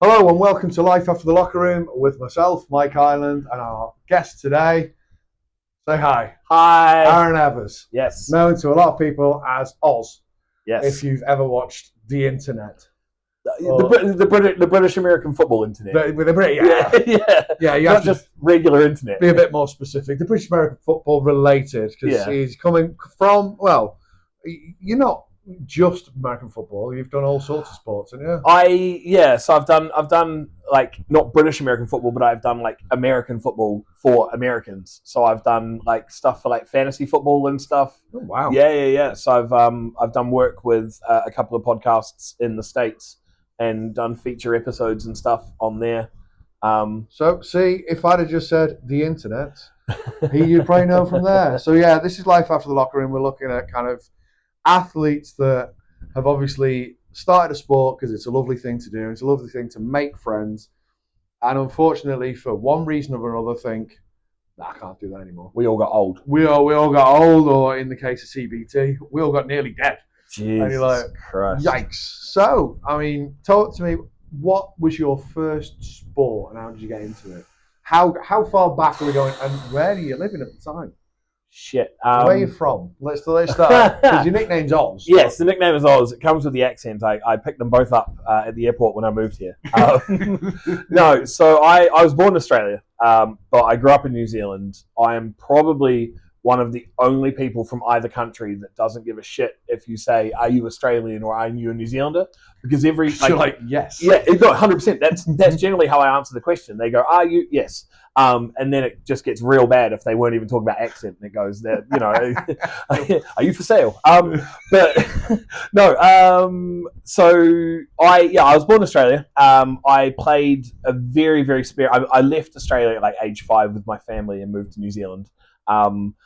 Hello and welcome to Life After the Locker Room with myself, Mike Ireland, and our guest today. Say hi. Hi. Aaron Evers. Yes. Known to a lot of people as Oz. Yes. If you've ever watched the internet. The British American football internet. With the Brit, yeah. You Not have to just regular internet. be a bit more specific. The British American football related, because he's coming from, well, you're not just American football. You've done all sorts of sports, haven't you? So I've done like not British American football, but I've done like American football for Americans. So I've done like stuff for like fantasy football and stuff. Oh, wow. Yeah. So I've done work with a couple of podcasts in the States and done feature episodes and stuff on there. So, see, if I'd have just said the internet, you'd probably know from there. So, yeah, this is Life After the Locker Room. We're looking at kind of athletes that have obviously started a sport because it's a lovely thing to do. It's a lovely thing to make friends. And unfortunately, for one reason or another, think, I can't do that anymore. We all got old. We all got old, or in the case of CBT, we all got nearly dead. Jesus and you're like, Christ. Yikes. So, I mean, talk to me, what was your first sport and how did you get into it? How far back are we going and where are you living at the time? Shit. Where are you from? Let's start. Because your nickname's Oz. Yes, the nickname is Oz. It comes with the accent. I picked them both up at the airport when I moved here. No, so I was born in Australia, but I grew up in New Zealand. I am probably one of the only people from either country that doesn't give a shit if you say, are you Australian or are you a New Zealander? Because You're like, yes. Yeah, no, 100%. That's generally how I answer the question. They go, are you? Yes. And then it just gets real bad if they weren't even talking about accent. And it goes, that are you for sale? But no. So I was born in Australia. I played a very, very I left Australia at like age 5 with my family and moved to New Zealand.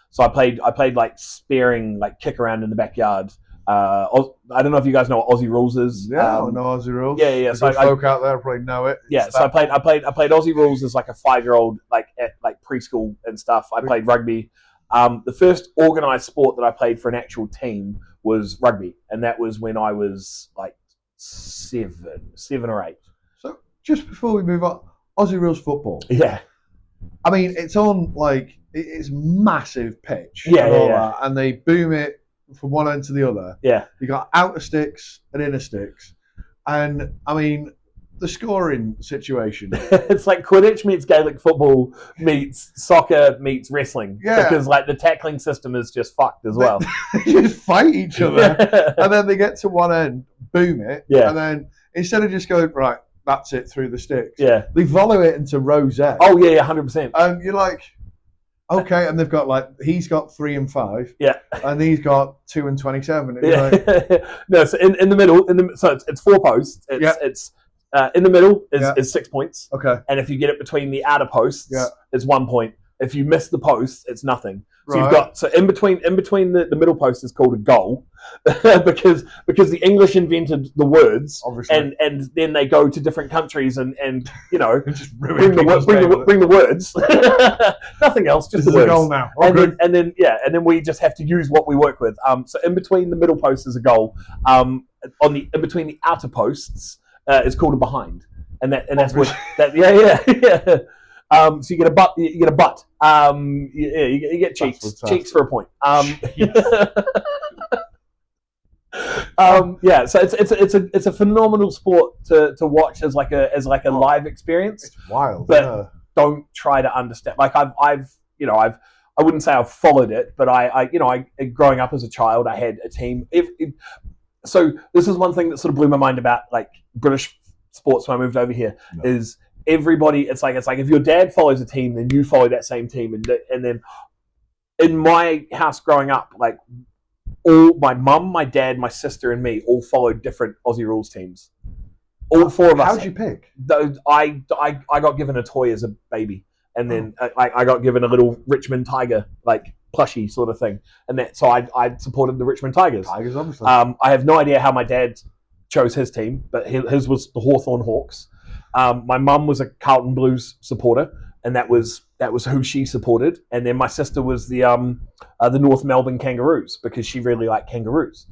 So I played like sparing, like kick around in the backyard. I don't know if you guys know what Aussie Rules is. Yeah, I know Aussie Rules. Yeah. So folk out there probably know it. Yeah, so I played Aussie Rules as like a 5-year-old, like at like preschool and stuff. I played rugby. The first organised sport that I played for an actual team was rugby, and that was when I was like 7 or 8. So just before we move on, Aussie Rules football. Yeah. I mean, it's on like it's massive pitch. Yeah. And they boom it from one end to the other. Yeah. You got outer sticks and inner sticks, and I mean the scoring situation. It's like Quidditch meets Gaelic football meets soccer meets wrestling. Yeah. Because like the tackling system is just fucked as well. They just fight each other, and then they get to one end, boom it, Yeah. and then instead of just going right, that's it through the sticks. Yeah. They follow it into rosette. Oh yeah, 100%. And you're like, okay, and they've got like he's got 3 and 5. Yeah. And he's got 2 and 27. And you're like, No, so in the middle, so it's 4 posts. It's in the middle is 6 points. Okay. And if you get it between the outer posts, it's 1 point. If you miss the post, it's nothing. So you've got in between the middle post is called a goal because the English invented the words. Obviously. and then they go to different countries and you know just bring the words. Nothing else, just this the is words. a goal now. And then we just have to use what we work with. So in between the middle posts is a goal. In between the outer posts is called a behind, and that's what that. Yeah. So you get a butt. You get a butt. You get cheeks. Cheeks for a point. Yeah. So it's a phenomenal sport to watch as like a live experience. It's wild. But don't try to understand. Like I wouldn't say I've followed it, but I growing up as a child, I had a team. So this is one thing that sort of blew my mind about like British sports when I moved over here is everybody. It's like if your dad follows a team, then you follow that same team, and then in my house growing up, like all my mum, my dad, my sister, and me all followed different Aussie Rules teams. All 4 of us. How'd you pick? I got given a toy as a baby, and then I got given a little Richmond Tiger like plushie sort of thing, and that so I supported the Richmond Tigers. Tigers, obviously. I have no idea how my dad chose his team, but his was the Hawthorn Hawks. My mum was a Carlton Blues supporter, and that was who she supported. And then my sister was the North Melbourne Kangaroos because she really liked kangaroos.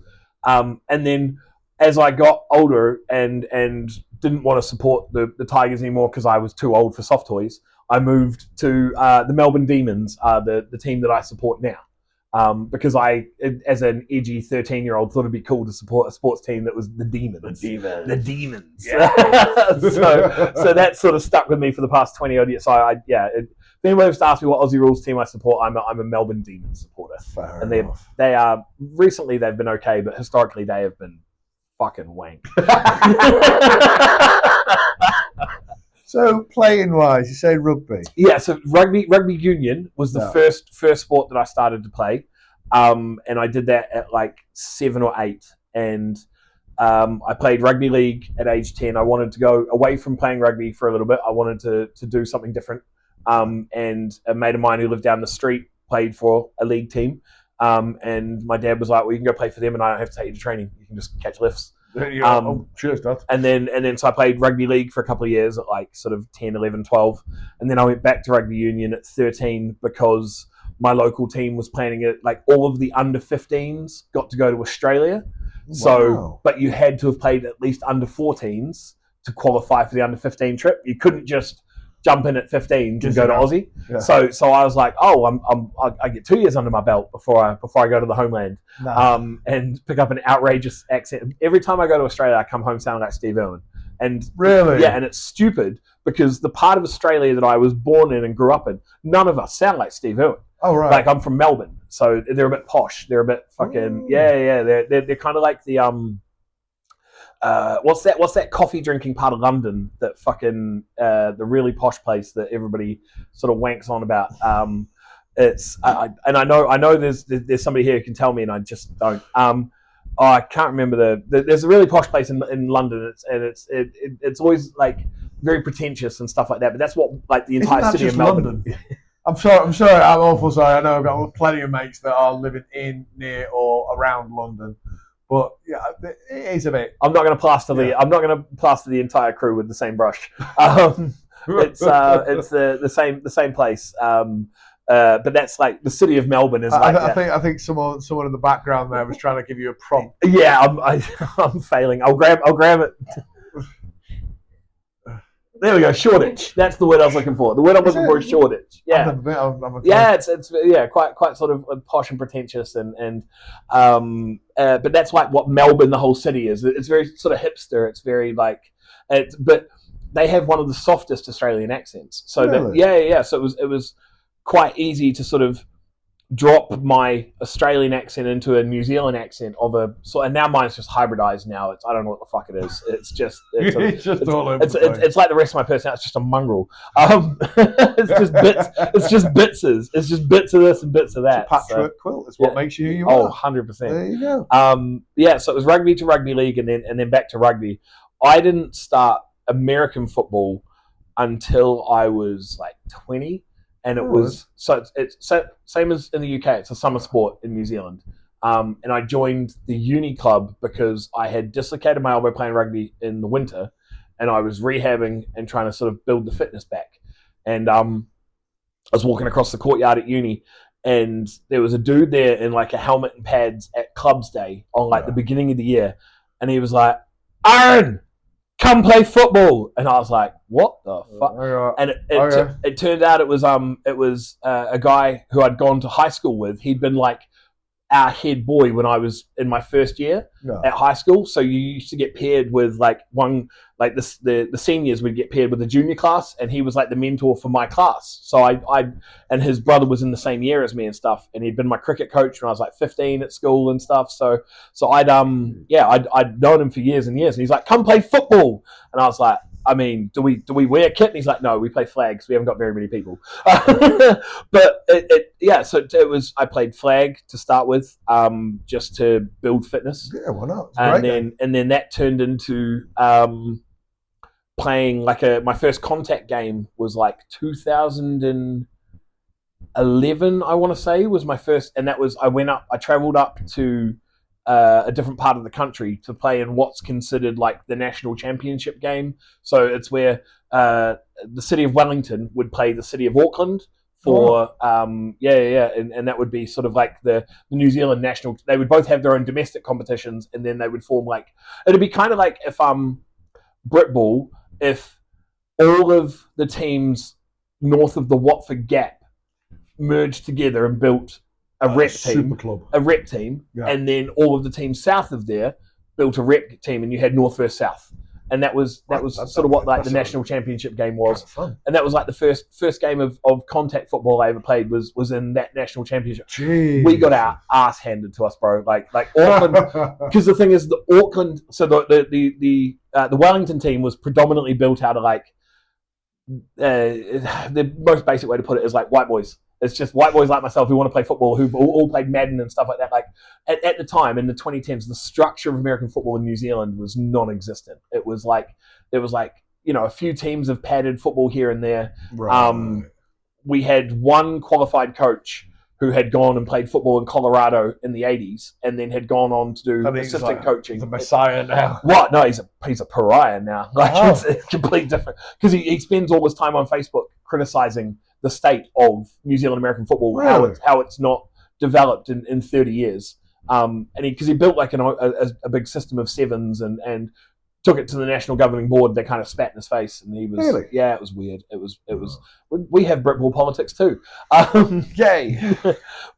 And then as I got older and didn't want to support the Tigers anymore because I was too old for soft toys, I moved to the Melbourne Demons, the team that I support now. Because I, as an edgy 13-year-old, thought it'd be cool to support a sports team that was the Demons. The Demons. Yeah. so that sort of stuck with me for the past 20 odd years. So if anyone was to ask me what Aussie Rules team I support, I'm a Melbourne Demons supporter. Fair and enough. they are recently they've been okay, but historically they have been fucking wank. So playing wise, you say rugby. Yeah, so rugby union was the first sport that I started to play, and I did that at like 7 or 8, and I played rugby league at age 10. I wanted to go away from playing rugby for a little bit. I wanted to do something different, and a mate of mine who lived down the street played for a league team, and my dad was like, "Well, you can go play for them, and I don't have to take you to training. You can just catch lifts." Cheers, Dad. And then so I played rugby league for a couple of years at like sort of 10, 11, 12. And then I went back to rugby union at 13 because my local team was planning it. Like all of the under 15s got to go to Australia. So, but you had to have played at least under 14s to qualify for the under 15 trip. You couldn't just jump in at 15 to go to Aussie. Yeah. So I was like, I get 2 years under my belt before I go to the homeland, and pick up an outrageous accent. Every time I go to Australia, I come home sounding like Steve Irwin. And really, yeah, and it's stupid because the part of Australia that I was born in and grew up in, none of us sound like Steve Irwin. Oh right, like I'm from Melbourne, so they're a bit posh. They're a bit fucking They're kind of like the what's that coffee drinking part of London that fucking the really posh place that everybody sort of wanks on about. I know there's somebody here who can tell me, and I just don't. I can't remember there's a really posh place in London, it's always like very pretentious and stuff like that. But that's what like the entire city of Melbourne. I'm sorry. I'm awful sorry. I know I've got plenty of mates that are living in, near, or around London. But yeah, it is a bit. I'm not going to plaster the entire crew with the same brush. It's the same place. But that's like the city of Melbourne is like. I think someone in the background there was trying to give you a prompt. Yeah, I'm failing. I'll grab it. There we go, Shoreditch. That's the word I was looking for. The word I'm looking for is Shoreditch. Yeah, it's quite sort of posh and pretentious, and but that's like what Melbourne, the whole city, is. It's very sort of hipster. It's very like, but they have one of the softest Australian accents. So really? So it was quite easy to sort of drop my Australian accent into a New Zealand accent and now mine's just hybridized. Now I don't know what the fuck it is. It's just all over. It's like the rest of my personality. It's just a mongrel. It's just bits. It's just bitses. It's just bits of this and bits of that. It's a patchwork quilt. It's what makes you who you are. 100%. There you go. So it was rugby to rugby league, and then back to rugby. I didn't start American football until I was like 20. And it was it's same as in the UK. It's a summer sport in New Zealand, and I joined the uni club because I had dislocated my elbow playing rugby in the winter, and I was rehabbing and trying to sort of build the fitness back. And I was walking across the courtyard at uni, and there was a dude there in like a helmet and pads at clubs day on like the beginning of the year, and he was like, "Aaron, come play football," and I was like, "What the fuck?" And it turned out it was a guy who I'd gone to high school with. He'd been like our head boy when I was in my first year at high school. So you used to get paired with like the seniors would get paired with the junior class, and he was like the mentor for my class. So I and his brother was in the same year as me and stuff, and he'd been my cricket coach when I was like 15 at school and stuff. So I'd known him for years and years, and he's like, "Come play football," and I was like, I mean, do we wear kit? And he's like, "No, we play flags. We haven't got very many people." But it was. I played flag to start with, just to build fitness. Yeah, why not? And then that turned into playing like my first contact game was like 2011. I want to say was my first, and that was I travelled up to a different part of the country to play in what's considered like the national championship game. So it's where the city of Wellington would play the city of Auckland for and that would be sort of like the New Zealand national. They would both have their own domestic competitions, and then they would form like it'd be kind of like if Britball if all of the teams north of the Watford Gap merged together and built a rep team, club. Yeah. And then all of the teams south of there built a rep team, and you had North versus South, and that was sort of what like the national championship game was, and that was like the first game of contact football I ever played was in that national championship. Jeez. We got our ass handed to us, bro. Like Auckland, because the thing is, the Auckland, so the Wellington team was predominantly built out of like the most basic way to put it is like white boys. It's just white boys like myself who want to play football, who've all played Madden and stuff like that. Like at the time in the 2010s, the structure of American football in New Zealand was non-existent. It was like a few teams of padded football here and there. Right. We had one qualified coach who had gone and played football in Colorado in the 80s and then had gone on to do assistant coaching. He's a messiah now. What? No, he's a pariah now. Like it's completely different because he spends all his time on Facebook criticizing the state of New Zealand American football, really? how it's not developed in 30 years. And because he built like a big system of sevens and took it to the national governing board, they kind of spat in his face, and he was really? Yeah, it was weird. It was. We have Britball politics too. Yay!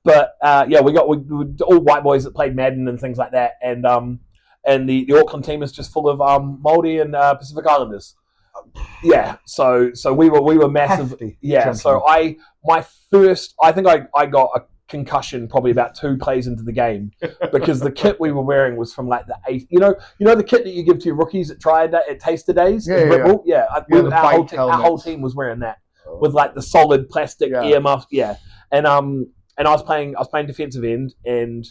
But we got all white boys that played Madden and things like that, and the Auckland team is just full of Māori and Pacific Islanders. Yeah, so we were massive. Hefty, yeah, gentlemen. So I think I got a concussion probably about 2 plays into the game because the kit we were wearing was from like the 8th. You know the kit that you give to your rookies at taster days. Our whole team was wearing that with like the solid plastic earmuffs. Yeah, and I was playing defensive end, and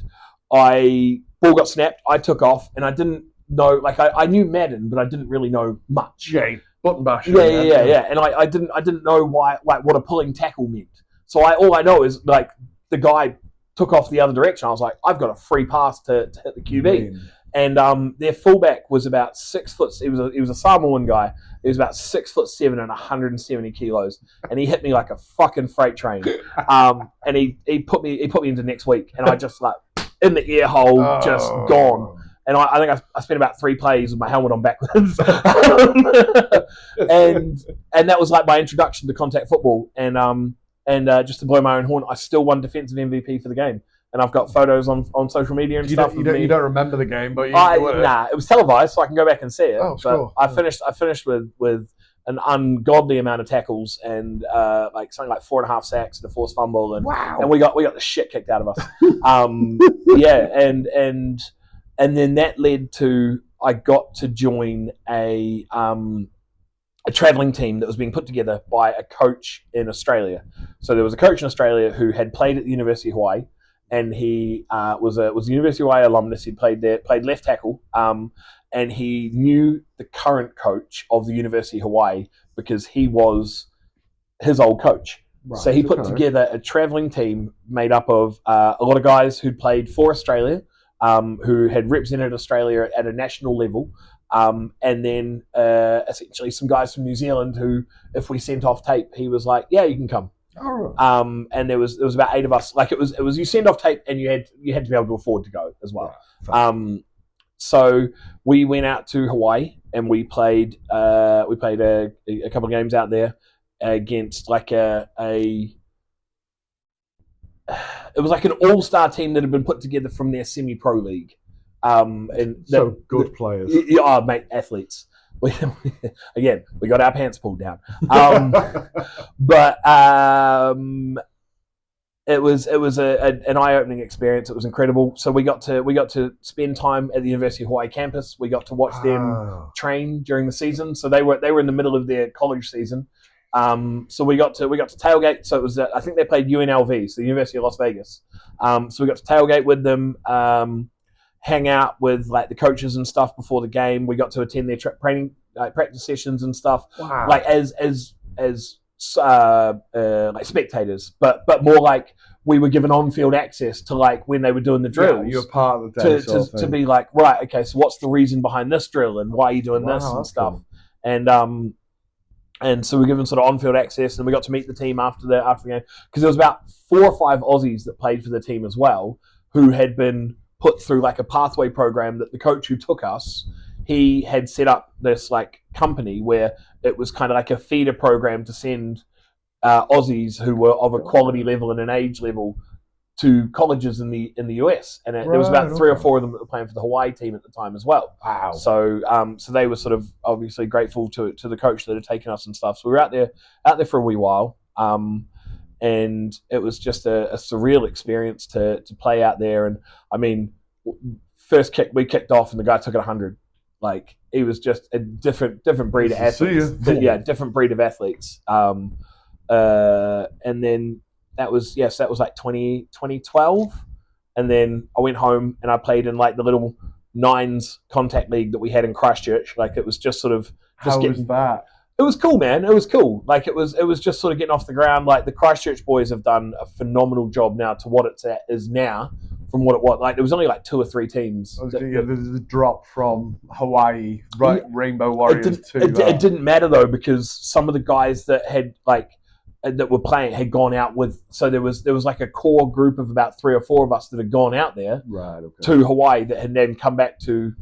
ball got snapped. I took off, and I didn't know, like I knew Madden, but I didn't really know much. Yeah, button bash. Yeah. And I didn't know why, like what a pulling tackle meant. So all I know is like the guy took off the other direction. I was like, I've got a free pass to hit the QB. And their fullback was about 6 foot. He was a Samoan guy. He was about 6'7" and 170 kilos, and he hit me like a fucking freight train. And he put me into next week, and I just like in the ear hole, just gone. And I think I spent about 3 plays with my helmet on backwards. and that was like my introduction to contact football. And just to blow my own horn, I still won defensive MVP for the game. And I've got photos on social media and stuff. You don't remember the game, but it was televised, so I can go back and see it. Oh, but sure. I finished with an ungodly amount of tackles and like something like 4.5 sacks and a forced fumble, and wow. And we got the shit kicked out of us. And then that led to I got to join a traveling team that was being put together by a coach in Australia. So there was a coach in Australia who had played at the University of Hawaii, and he was a University of Hawaii alumnus. He played left tackle, and he knew the current coach of the University of Hawaii because he was his old coach. Right. So he put together a traveling team made up of a lot of guys who'd played for Australia, who had represented Australia at a national level, and then essentially some guys from New Zealand who, if we sent off tape, he was like, "Yeah, you can come." Oh. And there was about 8 of us. Like it was you send off tape, and you had to be able to afford to go as well. Right. So we went out to Hawaii, and we played a couple of games out there against like it was like an all-star team that had been put together from their semi-pro league. Good players. Mate, athletes. We got our pants pulled down. But it was an eye-opening experience. It was incredible. So we got to spend time at the University of Hawaii campus. We got to watch them train during the season. So they were in the middle of their college season. So we got to tailgate. So it was I think they played UNLV, so the University of Las Vegas. So we got to tailgate with them, hang out with like the coaches and stuff before the game. We got to attend their training practice sessions and stuff. Wow. Like as like spectators, but more like we were given on-field access to like when they were doing the drills. Yeah, you were part of the day to be like, right, okay, so what's the reason behind this drill and why are you doing this and stuff. Cool. And so we were given sort of on-field access, and we got to meet the team after the game, because there was about 4 or 5 Aussies that played for the team as well, who had been put through like a pathway program that the coach who took us, he had set up this like company where it was kind of like a feeder program to send Aussies who were of a quality level and an age level to colleges in the US, and there was about 3 or 4 of them that were playing for the Hawaii team at the time as well. Wow. So so they were sort of obviously grateful to the coach that had taken us and stuff. So we were out there for a wee while, and it was just a surreal experience to play out there. And I mean, first kick we kicked off, and the guy took it 100. Like he was just a different breed of athletes. Yeah, different breed of athletes. And then that was like 2012, and then I went home and I played in like the little nines contact league that we had in Christchurch. Like it was just sort of How was that? It was cool, man. It was cool. Like it was just sort of getting off the ground. Like the Christchurch boys have done a phenomenal job now to what is now from what it was. Like there was only like 2 or 3 teams. The drop from Hawaii, right? Rainbow Warriors it didn't matter though, because some of the guys that had like that were playing had gone out with. So there was like a core group of about 3 or 4 of us that had gone out there to Hawaii that had then come back to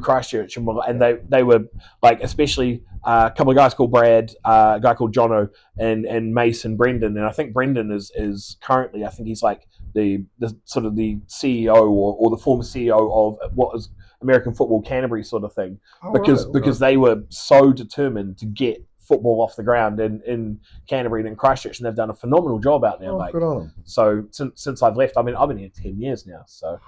Christchurch, and they were like, especially a couple of guys called Brad, a guy called Jono, and Mason Brendan. And I think Brendan is currently, I think he's like the sort of the CEO or the former CEO of what was American Football Canterbury sort of thing, because they were so determined to get football off the ground in Canterbury and in Christchurch, and they've done a phenomenal job out there. Good on them. So since I've left, I mean, I've been here 10 years now, so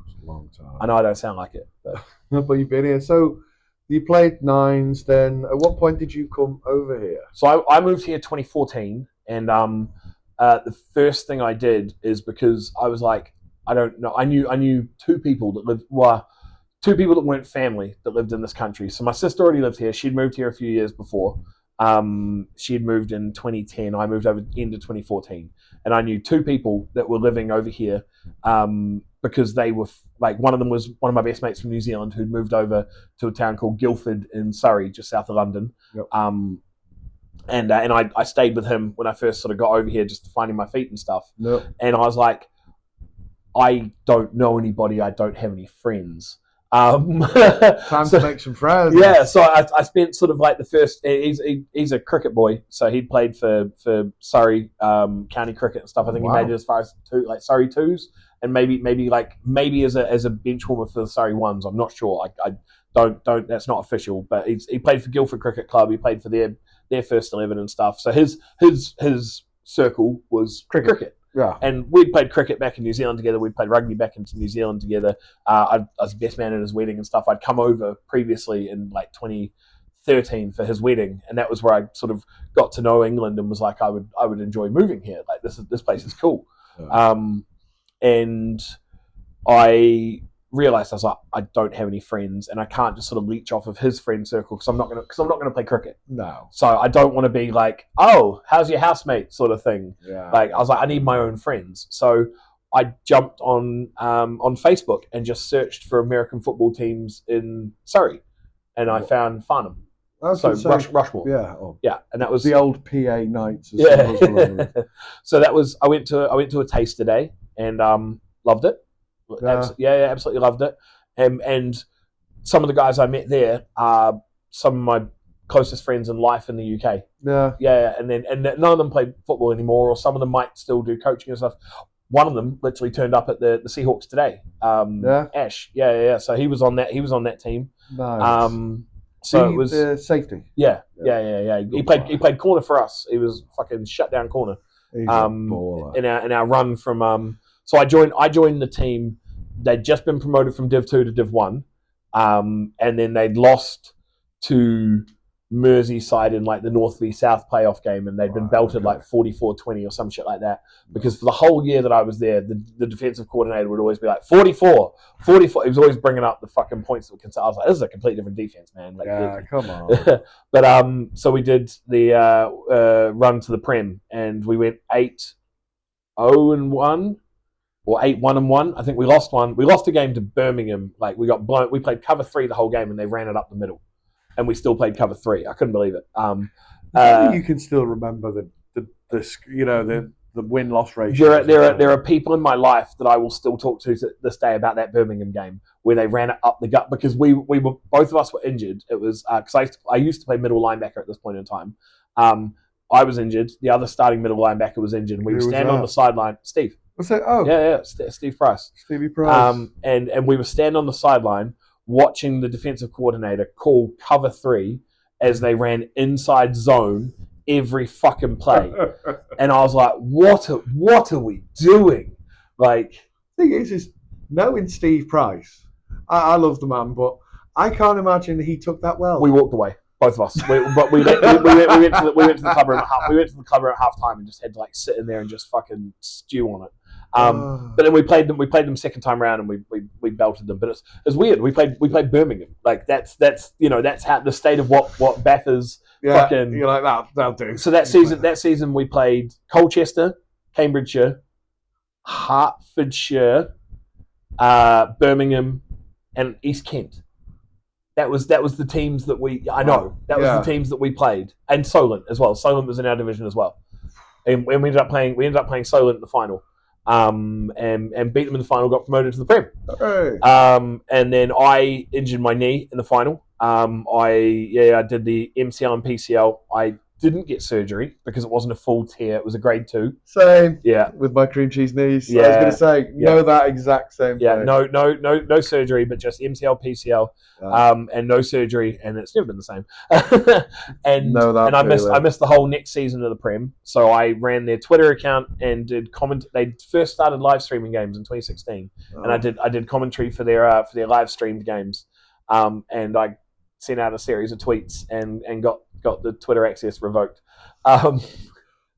it's a long time. I know I don't sound like it, but but you've been here. So you played nines. Then at what point did you come over here? So I moved here 2014, and the first thing I did is because I was like, I don't know, I knew 2 people that lived. Well, 2 people that weren't family that lived in this country. So my sister already lived here. She'd moved here a few years before. She had moved in 2010. I moved over into 2014, and I knew 2 people that were living over here because they were like, one of them was one of my best mates from New Zealand who'd moved over to a town called Guildford in Surrey, just south of London. Yep. And I stayed with him when I first sort of got over here, just finding my feet and stuff. Yep. And I was like, I don't know anybody. I don't have any friends. Time to make some friends. Yeah, so I spent sort of like the first. He's a cricket boy, so he played for Surrey county cricket and stuff. I think he made it as far as Surrey 2s, and maybe as a bench warmer for the Surrey 1s. I'm not sure. I don't. That's not official, but he played for Guildford Cricket Club. He played for their first 11 and stuff. So his circle was cricket. Yeah. And we'd played cricket back in New Zealand together. We'd played rugby back into New Zealand together. I was best man at his wedding and stuff. I'd come over previously in like 2013 for his wedding, and that was where I sort of got to know England and was like, I would enjoy moving here. Like this place is cool. Yeah. And I realized I was like, I don't have any friends, and I can't just sort of leech off of his friend circle because I'm not gonna play cricket. No. So I don't want to be like, oh, how's your housemate sort of thing. Yeah. Like I was like, I need my own friends. So I jumped on Facebook and just searched for American football teams in Surrey, and I found Farnham. So Rushmore. Yeah. Yeah, and that was the old PA Knights. Yeah. So that was I went to a taster day and loved it. Yeah, absolutely loved it. And some of the guys I met there are some of my closest friends in life in the UK. Yeah. And none of them play football anymore, or some of them might still do coaching and stuff. One of them literally turned up at the Seahawks today. Ash. Yeah. So he was on that team. Nice. So it was safety. Yeah. He played corner for us. He was fucking shut down corner. He's a baller. In our run from so I joined the team. They'd just been promoted from Div 2 to Div 1, and then they'd lost to Merseyside in like the North v South playoff game, and they'd been belted like 44-20 or some shit like that. Because for the whole year that I was there, the defensive coordinator would always be like 44. He was always bringing up the fucking points that were considered. I was like, this is a completely different defense, man. Like, yeah, come on. But so we did the run to the Prem, and we went 8-0-1. Or 8-1-1. I think we lost one. We lost a game to Birmingham. Like we got blown. We played cover 3 the whole game, and they ran it up the middle, and we still played cover 3. I couldn't believe it. You can still remember the win-loss ratio. There are people in my life that I will still talk to this day about that Birmingham game, where they ran it up the gut because we were both of us were injured. It was because I used to play middle linebacker at this point in time. I was injured. The other starting middle linebacker was injured. We would stand on the sideline. Steve. What's that? Oh, yeah, Steve Price. Stevie Price. And we would stand on the sideline watching the defensive coordinator call cover 3 as they ran inside zone every fucking play. And I was like, what are we doing? Like, thing is knowing Steve Price, I love the man, but I can't imagine he took that well. We walked away, both of us. We went to the club room at halftime and just had to like sit in there and just fucking stew on it. But then we played them second time round and we belted them. But it's weird. We played Birmingham. Like that's how the state of what Bath is. Yeah, fucking, you're like that'll do. So that season we played Colchester, Cambridgeshire, Hertfordshire, Birmingham, and East Kent. That was the teams that we. I know that was the teams that we played, and Solent as well. Solent was in our division as well, and we ended up playing Solent in the final, and beat them in the final. Got promoted to the Prem. Hey. And then I injured my knee in the final. I did the MCL and PCL. I didn't get surgery because it wasn't a full tear. It was a grade 2. Same. Yeah. With my cream cheese knees. Yeah. I was going to say, know that exact same thing. No surgery, but just MCL, PCL, and no surgery, and it's never been the same. and I missed the whole next season of the Prem. So I ran their Twitter account and did comment. They first started live streaming games in 2016, and I did commentary for their live streamed games. And I sent out a series of tweets and got the Twitter access revoked.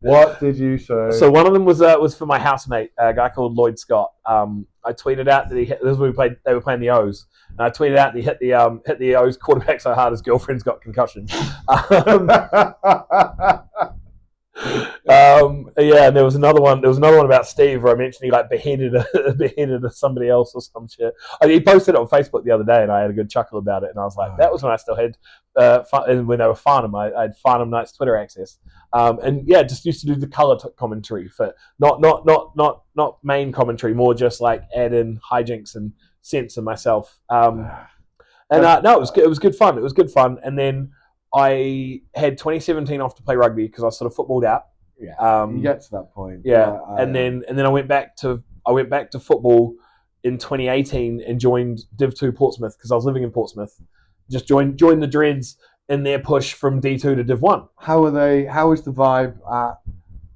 What did you say? So one of them was for my housemate, a guy called Lloyd Scott. I tweeted out that they were playing the O's, and I tweeted out that he hit the O's quarterback so hard his girlfriend's got concussion. And there was another one about Steve where I mentioned he like beheaded somebody else or some shit. He posted it on Facebook the other day and I had a good chuckle about it, and I was like, that was when I still had when they were Farnham. I had Farnham Knights Twitter access, just used to do the colour commentary for not main commentary, more just like add in hijinks and censor myself. It was good fun. It was good fun, and then I had 2017 off to play rugby because I sort of footballed out. Yeah, you get to that point. Yeah, and then I went back to football in 2018 and joined Div 2 Portsmouth because I was living in Portsmouth. Just joined the Dreads in their push from D2 to Div 1. How is the vibe at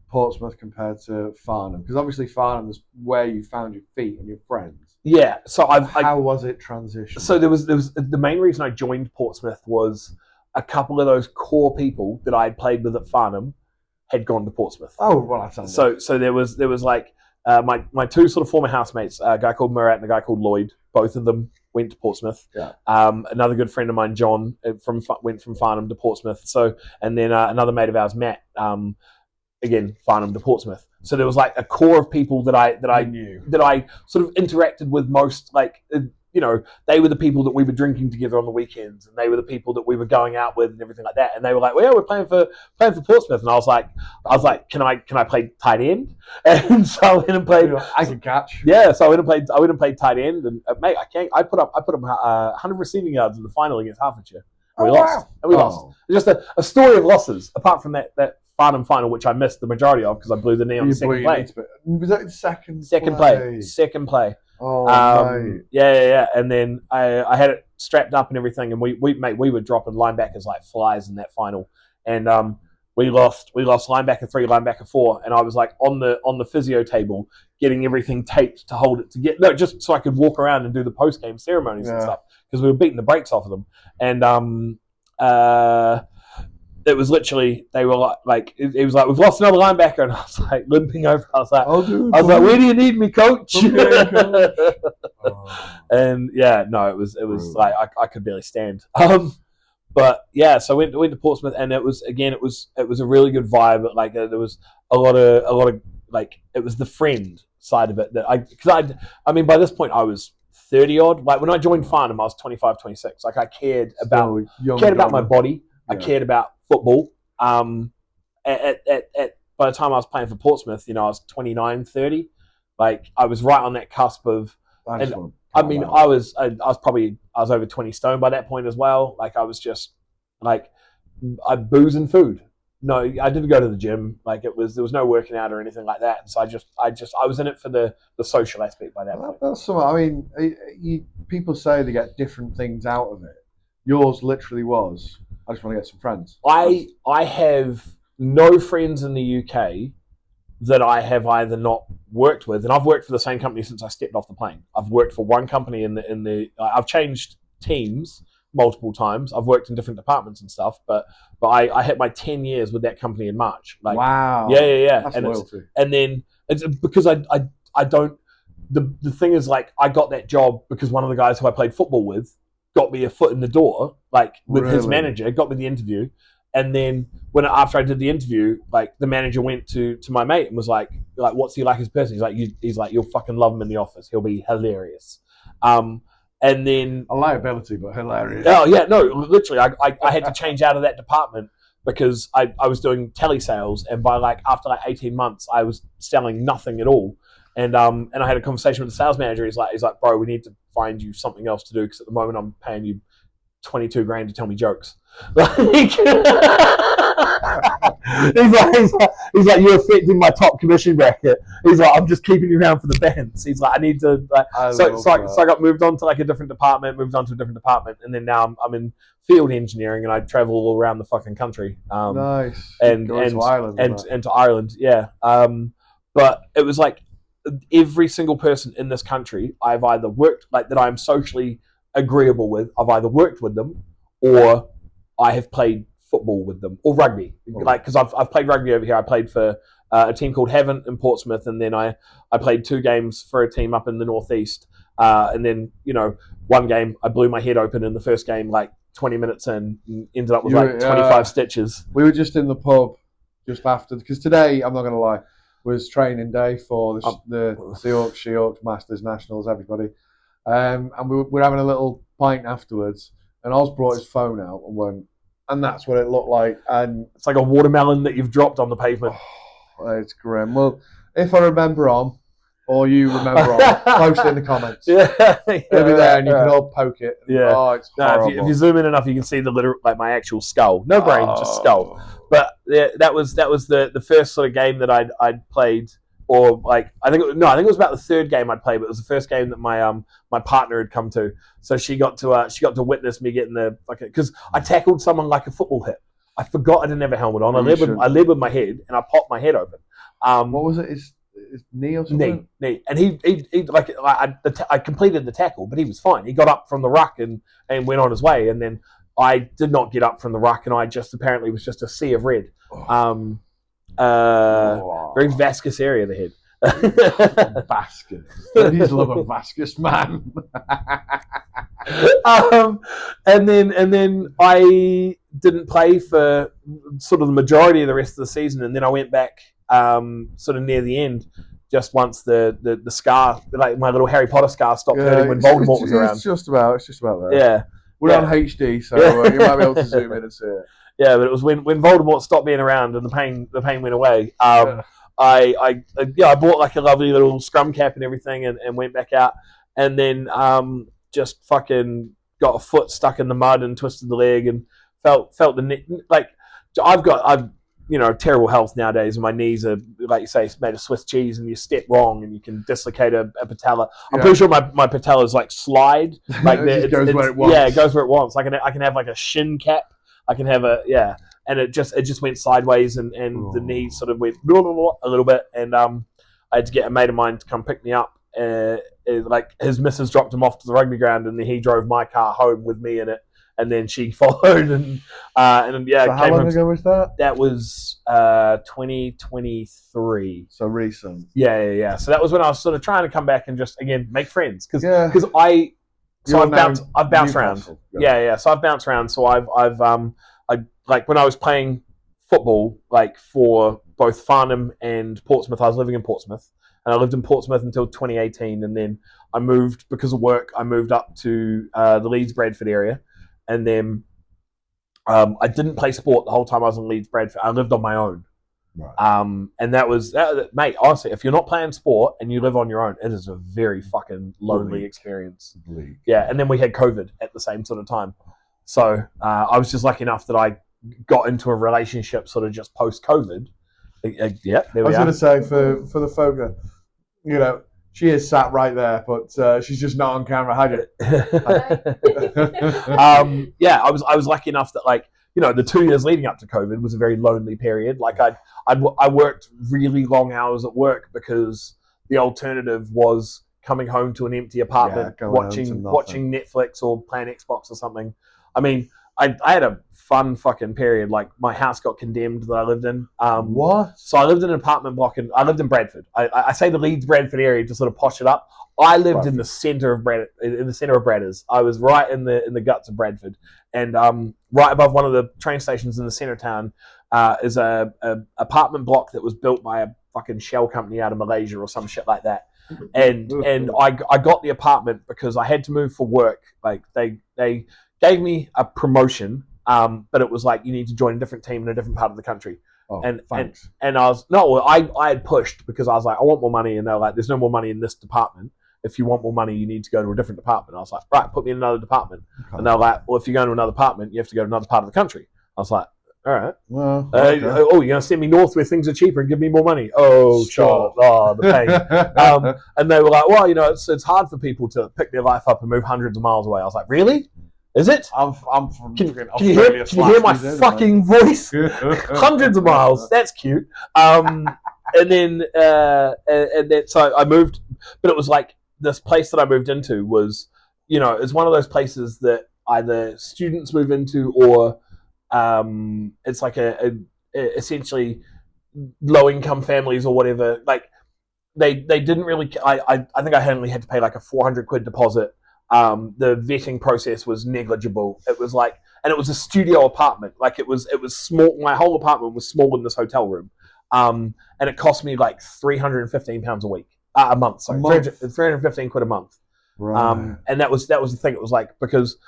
Portsmouth compared to Farnham? Because obviously Farnham is where you found your feet and your friends. Yeah. So how was it transition? So there was the main reason I joined Portsmouth was a couple of those core people that I had played with at Farnham had gone to Portsmouth. Oh, well, that sounds so there was like my two sort of former housemates, a guy called Murat and a guy called Lloyd. Both of them went to Portsmouth. Yeah. Another good friend of mine, John, went from Farnham to Portsmouth. So, and then another mate of ours, Matt, again Farnham to Portsmouth. So there was like a core of people that I knew, that I sort of interacted with most, like. They were the people that we were drinking together on the weekends, and they were the people that we were going out with and everything like that. And they were like, "Well, yeah, we're playing for Portsmouth." And I was like, "Can I play tight end?" And so I went and played. I can catch. Yeah, so I went and played tight end, and mate, I put up 100 receiving yards in the final against Hertfordshire. And we lost. And we lost. It's just a story of losses. Apart from that Farnham final, which I missed the majority of because I blew the knee on the second play. Was that second play? Oh, mate. Yeah. And then I had it strapped up and everything, and we were dropping linebackers like flies in that final, and we lost linebacker 3, linebacker 4, and I was like on the physio table getting everything taped to hold it just so I could walk around and do the post game ceremonies and stuff because we were beating the brakes off of them, and it was literally, they were like it was like, we've lost another linebacker, and I was like limping over. I was like, where do you need me, coach? And it was like I could barely stand. But yeah, so I went to Portsmouth, and it was a really good vibe. But like there was a lot of like, it was the friend side of it that I mean by this point I was 30 odd. Like when I joined Farnham, I was 25, 26. Like I cared about my body. I cared about football. By the time I was playing for Portsmouth, I was 29, 30. Like I was right on that cusp of. I just want to I mean, I was over 20 stone by that point as well. Like I was just like booze and food. No, I didn't go to the gym. Like there was no working out or anything like that. And so I was in it for the social aspect by that point. That's something. I mean, people say they get different things out of it. Yours literally was, I just want to get some friends. I have no friends in the UK that I have either not worked with, and I've worked for the same company since I stepped off the plane. I've worked for one company I've changed teams multiple times. I've worked in different departments and stuff, but I hit my 10 years with that company in March. Like, wow. Yeah. That's and loyalty. And then it's because I don't. The thing is, like, I got that job because one of the guys who I played football with got me a foot in the door, like with his manager, got me the interview. And then after I did the interview, like the manager went to my mate and was like, what's he like as a person? He's like, you'll fucking love him in the office. He'll be hilarious. And then a liability, but hilarious. Oh yeah, no, literally, I had to change out of that department because I was doing telesales, and after 18 months, I was selling nothing at all. And I had a conversation with the sales manager. He's like, bro, we need to find you something else to do because at the moment I'm paying you 22 grand to tell me jokes. Like, he's like, you're affecting my top commission bracket. He's like, I'm just keeping you around for the bands. He's like, I need to. So I got moved on to a different department, and then now I'm in field engineering, and I travel all around the fucking country. Nice. And to Ireland, and to Ireland, yeah. But it was like every single person in this country I've either worked that I'm socially agreeable with. I've either worked with them or I have played football with them or rugby. Because I've played rugby over here. I played for a team called Havant in Portsmouth, and then I played 2 games for a team up in the northeast. And then one game I blew my head open in the first game 20 minutes in, and ended up with 25 stitches. We were just in the pub just after, because today, I'm not going to lie, was training day for the Seahawks, She-Hawks, Masters, Nationals, everybody. And we were having a little pint afterwards, and Oz brought his phone out and went, and that's what it looked like. And it's like a watermelon that you've dropped on the pavement. Oh, it's grim. Well, if I remember on, or you remember on, post it in the comments. Yeah, it'll be there, and you can all poke it. Yeah. Oh, it's horrible. If you zoom in enough, you can see the literal, my actual skull. No brain, just skull. But that was the first sort of game that I'd played, or I think it was about the third game I'd played, but it was the first game that my partner had come to. So she got to witness me getting the fucking, because I tackled someone like a football hit. I forgot I didn't have a helmet on. I led with my head, and I popped my head open. What was it? His knee or something? Knee. And he I completed the tackle, but he was fine. He got up from the ruck and went on his way. And then I did not get up from the ruck, and I just apparently was just a sea of red. Very Vasquez area of the head. Vasquez. He's a little Vasquez man. And then I didn't play for sort of the majority of the rest of the season, and then I went back sort of near the end, just once the scar, my little Harry Potter scar, stopped hurting when Voldemort was around. It's just about there. Yeah. We're on HD, so you might be able to zoom in and see it. Yeah, but it was when Voldemort stopped being around and the pain went away. I bought a lovely little scrum cap and everything, and went back out, and then just fucking got a foot stuck in the mud and twisted the leg and felt the neck. I've terrible health nowadays, and my knees are, like you say, made of Swiss cheese, and you step wrong and you can dislocate a patella. I'm pretty sure my patella's slide. It goes where it wants. Yeah, it goes where it wants. I can have a shin cap. I can have and it just went sideways, and the knee sort of went blah, blah, blah, a little bit, and I had to get a mate of mine to come pick me up. His missus dropped him off to the rugby ground, and then he drove my car home with me in it. And then she followed, and yeah. So how long ago was that? That was 2023. So recent. Yeah. So that was when I was sort of trying to come back and just again make friends, because I've bounced around. Yeah. So I've bounced around. So I've when I was playing football, for both Farnham and Portsmouth, I was living in Portsmouth, and I lived in Portsmouth until 2018, and then I moved because of work. I moved up to the Leeds Bradford area. And then I didn't play sport the whole time I was in Leeds Bradford. I lived on my own. Right. And that was, mate, honestly, if you're not playing sport and you live on your own, it is a very fucking lonely Bleak. experience. Bleak. Yeah, and then we had COVID at the same sort of time. So I was just lucky enough that I got into a relationship sort of just post-COVID. Yeah, there I we was are. going to say for the folk that, you know, she is sat right there, but she's just not on camera. Hide it. Yeah, I was lucky enough that, like, you know, the 2 years leading up to COVID was a very lonely period. Like I worked really long hours at work because the alternative was coming home to an empty apartment, going home to nothing. watching Netflix or playing Xbox or something. I mean, I had a fun fucking period. Like, my house got condemned that I lived in. What? So I lived in an apartment block, and I lived in Bradford. I say the Leeds Bradford area to sort of posh it up. I lived in the center of Bradders. I was right in the guts of Bradford, and right above one of the train stations in the center of town is a apartment block that was built by a fucking shell company out of Malaysia or some shit like that. And I got the apartment because I had to move for work. Like, they gave me a promotion, but it was like, you need to join a different team in a different part of the country. Oh, and thanks. and I was I had pushed because I was like, I want more money, and they're like, there's no more money in this department. If you want more money, you need to go to a different department. I was like, right, put me in another department. Okay. And they're like, well, if you go to another department, you have to go to another part of the country. I was like, all right. Well, okay. Oh, you're going to send me north where things are cheaper and give me more money? Oh, Charlotte. Oh, the pain. And they were like, well, you know, it's hard for people to pick their life up and move hundreds of miles away. I was like, really? Is it? I'm from Can Australia. you hear my fucking voice? Hundreds of miles. That's cute. And then so I moved, but it was like, this place that I moved into was, you know, it's one of those places that either students move into or it's like a essentially low income families or whatever. Like, they didn't really. I think I only had to pay like a £400 deposit. The vetting process was negligible. It was like, and it was a studio apartment. Like, it was small. My whole apartment was smaller than this hotel room. And it cost me like £315 a week. A month, sorry, £315 a month. Right. And that was the thing. It was like, because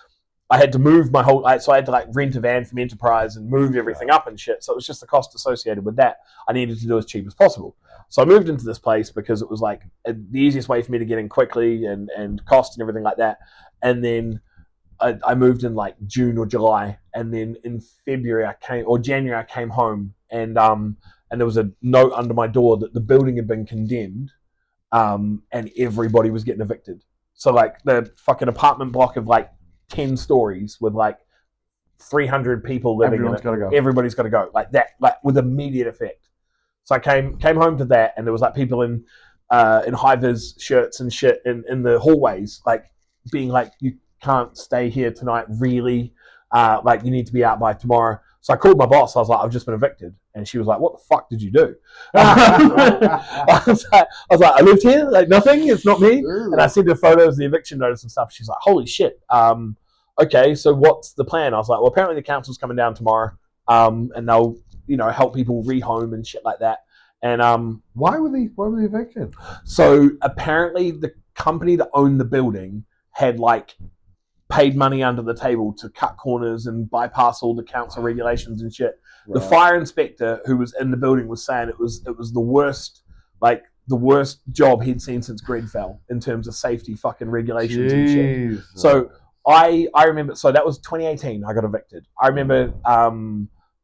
I had to move my whole, so I had to like rent a van from Enterprise and move everything up and shit. So it was just the cost associated with that. I needed to do as cheap as possible. So I moved into this place because it was like the easiest way for me to get in quickly and cost and everything like that. And then I moved in like June or July, and then in January I came home, and there was a note under my door that the building had been condemned. And everybody was getting evicted. So like, the fucking apartment block of like 10 stories with like 300 people living in it. Everybody's got to go. Like that, like with immediate effect. So I came home to that, and there was like people in high-vis shirts and shit in the hallways, like being like, you can't stay here tonight, really. Like, you need to be out by tomorrow. So I called my boss. I was like, I've just been evicted. And she was like, what the fuck did you do? I was like, I lived here, like nothing. It's not me. And I sent her photos of the eviction notice and stuff. She's like, holy shit. Okay, so what's the plan? I was like, well, apparently the council's coming down tomorrow, and they'll, you know, help people rehome and shit like that. And why were they evicted? So apparently the company that owned the building had like paid money under the table to cut corners and bypass all the council regulations and shit. Right. The fire inspector who was in the building was saying it was the worst, like the worst job he'd seen since Grenfell in terms of safety fucking regulations and shit. So I remember, so that was 2018 I got evicted. I remember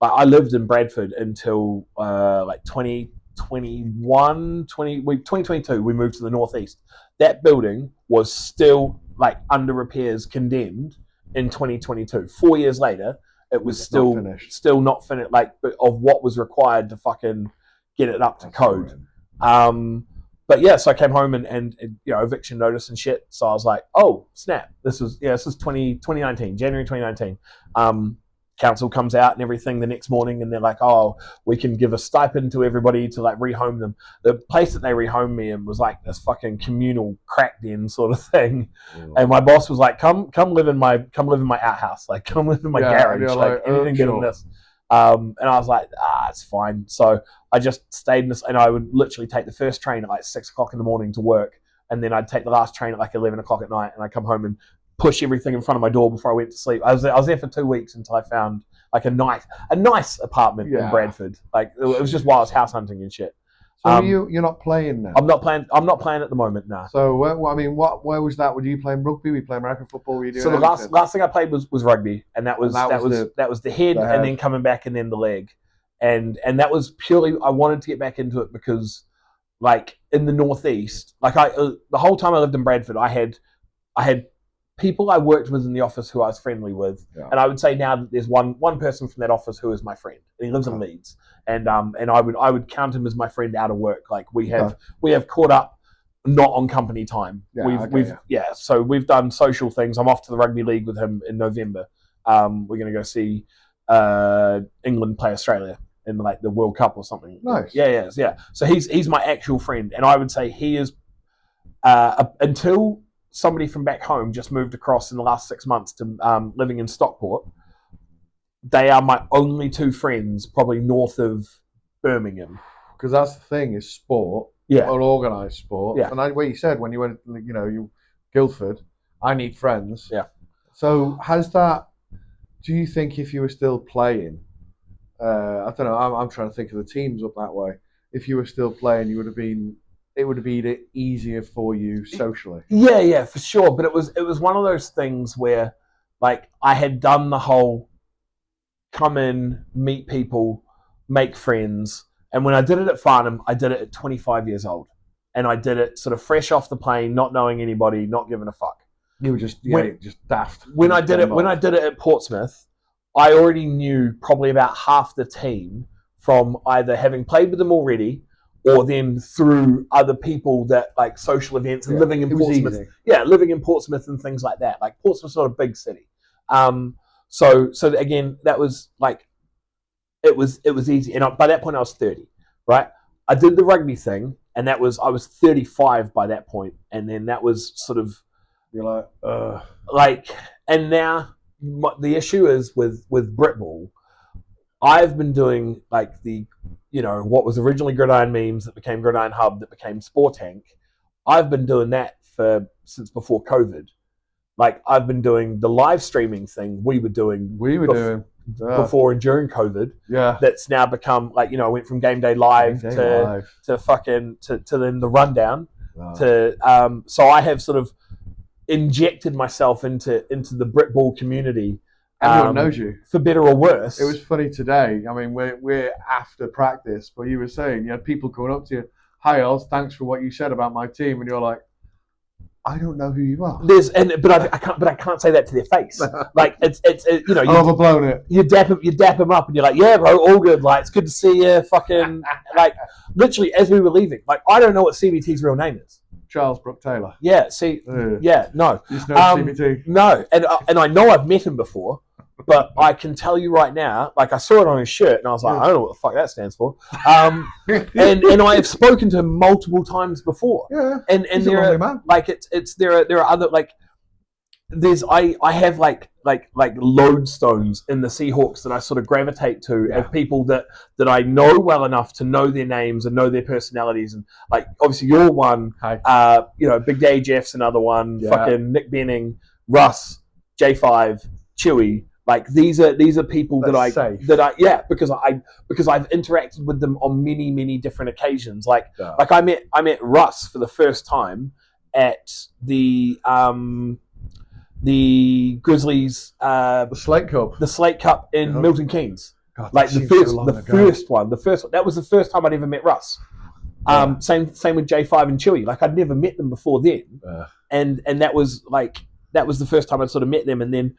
like, I lived in Bradford until like 2022 we moved to the northeast. That building was still like under repairs, condemned in 2022. 4 years later, it was still not finished, like, of what was required to fucking get it up to code. But yeah, so I came home and you know, eviction notice and shit. So I was like, oh snap, this is 2019, January 2019. Council comes out and everything the next morning, and they're like, oh, we can give a stipend to everybody to like rehome them. The place that they rehomed me in was like this fucking communal crack den sort of thing. And my boss was like, come live in my outhouse, like come live in my garage, like anything good in this. And I was like, it's fine. So I just stayed in this, and I would literally take the first train at like 6 o'clock in the morning to work, and then I'd take the last train at like 11 o'clock at night, and I'd come home and push everything in front of my door before I went to sleep. I was there for 2 weeks until I found like a nice apartment in Bradford. Like it was just while I was house hunting and shit. So you're not playing now? I'm not playing at the moment. Nah. So where was that? Were you playing rugby? Were you playing American football? Were you doing so the last thing I played was rugby, and that was the head, and then coming back, and then the leg, and that was purely I wanted to get back into it because, like in the Northeast, like the whole time I lived in Bradford, I had people I worked with in the office who I was friendly with, and I would say now that there's one person from that office who is my friend, and he lives in Leeds, and I would count him as my friend out of work. Like we have caught up, not on company time. So we've done social things. I'm off to the rugby league with him in November. We're going to go see England play Australia in like the World Cup or something. Nice. Yeah. So he's my actual friend, and I would say he is until somebody from back home just moved across in the last 6 months to living in Stockport. They are my only two friends, probably north of Birmingham. Because that's the thing, is sport, or organised sport. Yeah. And what you said when you went, you Guildford, I need friends. Yeah. So do you think if you were still playing, I don't know, I'm trying to think of the teams up that way. If you were still playing, it would have been easier for you socially. Yeah, for sure. But it was one of those things where, like, I had done the whole come in, meet people, make friends. And when I did it at Farnham, I did it at 25 years old. And I did it sort of fresh off the plane, not knowing anybody, not giving a fuck. You were just daft. When I did it at Portsmouth, I already knew probably about half the team from either having played with them already or then through other people that like social events and living in Portsmouth. Yeah, living in Portsmouth and things like that. Like Portsmouth's not a big city. So again, that was like, it was easy. And by that point I was 30, right? I did the rugby thing, and I was 35 by that point. And then that was sort of, you're like, and now the issue is with Britball, I've been doing like what was originally Gridiron Memes that became Gridiron Hub that became Sportank. I've been doing that since before COVID. Like I've been doing the live streaming thing we were doing before and during COVID. Yeah. That's now become like, I went from Game Day Live to fucking to then the Rundown to so I have sort of injected myself into the Britball community. Everyone knows you, for better or worse. It was funny today. I mean, we're after practice, but you were saying you had people coming up to you, "Hi, Els, thanks for what you said about my team," and you're like, "I don't know who you are." But I can't say that to their face. Like it's you overblown it. You dap them up, and you're like, "Yeah, bro, all good. Like it's good to see you." Fucking like literally as we were leaving, like I don't know what CBT's real name is. Charles Brooke Taylor. Yeah. See. Yeah. No. He's no CBT. No, and I know I've met him before. But I can tell you right now, like I saw it on his shirt, and I was like, I don't know what the fuck that stands for. And I have spoken to him multiple times before. Yeah, and there are like there are other like I have like lodestones in the Seahawks that I sort of gravitate to of people that I know well enough to know their names and know their personalities, and like obviously you're one. Hi. Big Day Jeff's another one. Fucking Nick Benning, Russ, J5, Chewy. Like these are people because I've interacted with them on many different occasions. Like I met Russ for the first time at the Grizzlies the Slate Cup in Milton Keynes. God, like the first one. That was the first time I'd ever met Russ. Same with J5 and Chewy. Like I'd never met them before then, and that was the first time I'd sort of met them, and then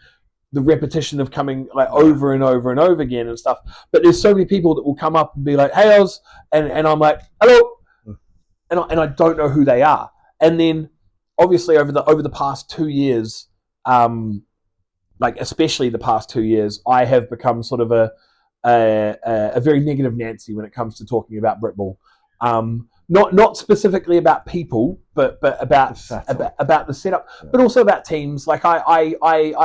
the repetition of coming like over and over and over again and stuff. But there's so many people that will come up and be like, "Hey, Oz," and I'm like, "Hello," and I don't know who they are. And then obviously over the past 2 years, like especially the past 2 years, I have become sort of a very negative Nancy when it comes to talking about Britball. Not specifically about people, but about the setup, but also about teams. Like I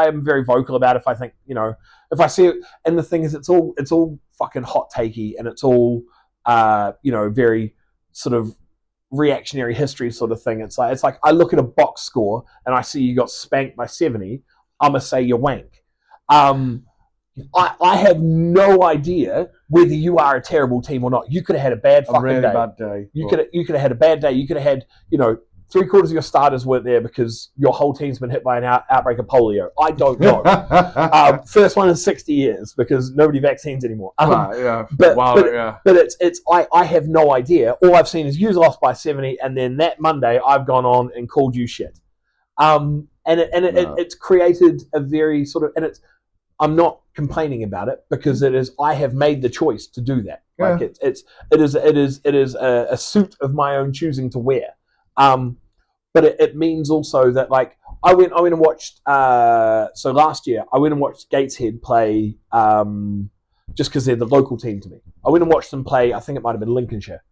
am very vocal about if I think if I see it, and the thing is, it's all fucking hot takey, and it's all very sort of reactionary history sort of thing. It's like I look at a box score and I see you got spanked by 70. I'm gonna say you're wank. I have no idea whether you are a terrible team or not. You could have had a bad fucking really day. bad day. You could have had a bad day. You could have had, 3/4 of your starters weren't there because your whole team's been hit by an outbreak of polio. I don't know. First one in 60 years because nobody vaccines anymore. But it's I have no idea. All I've seen is you lost by 70, and then that Monday I've gone on and called you shit. It's created a very sort of, and I'm not complaining about it because I have made the choice to do that. Yeah. Like it is a suit of my own choosing to wear. But it means also that like I went and watched. So last year I went and watched Gateshead play. Just because they're the local team to me, I went and watched them play. I think it might have been Lincolnshire,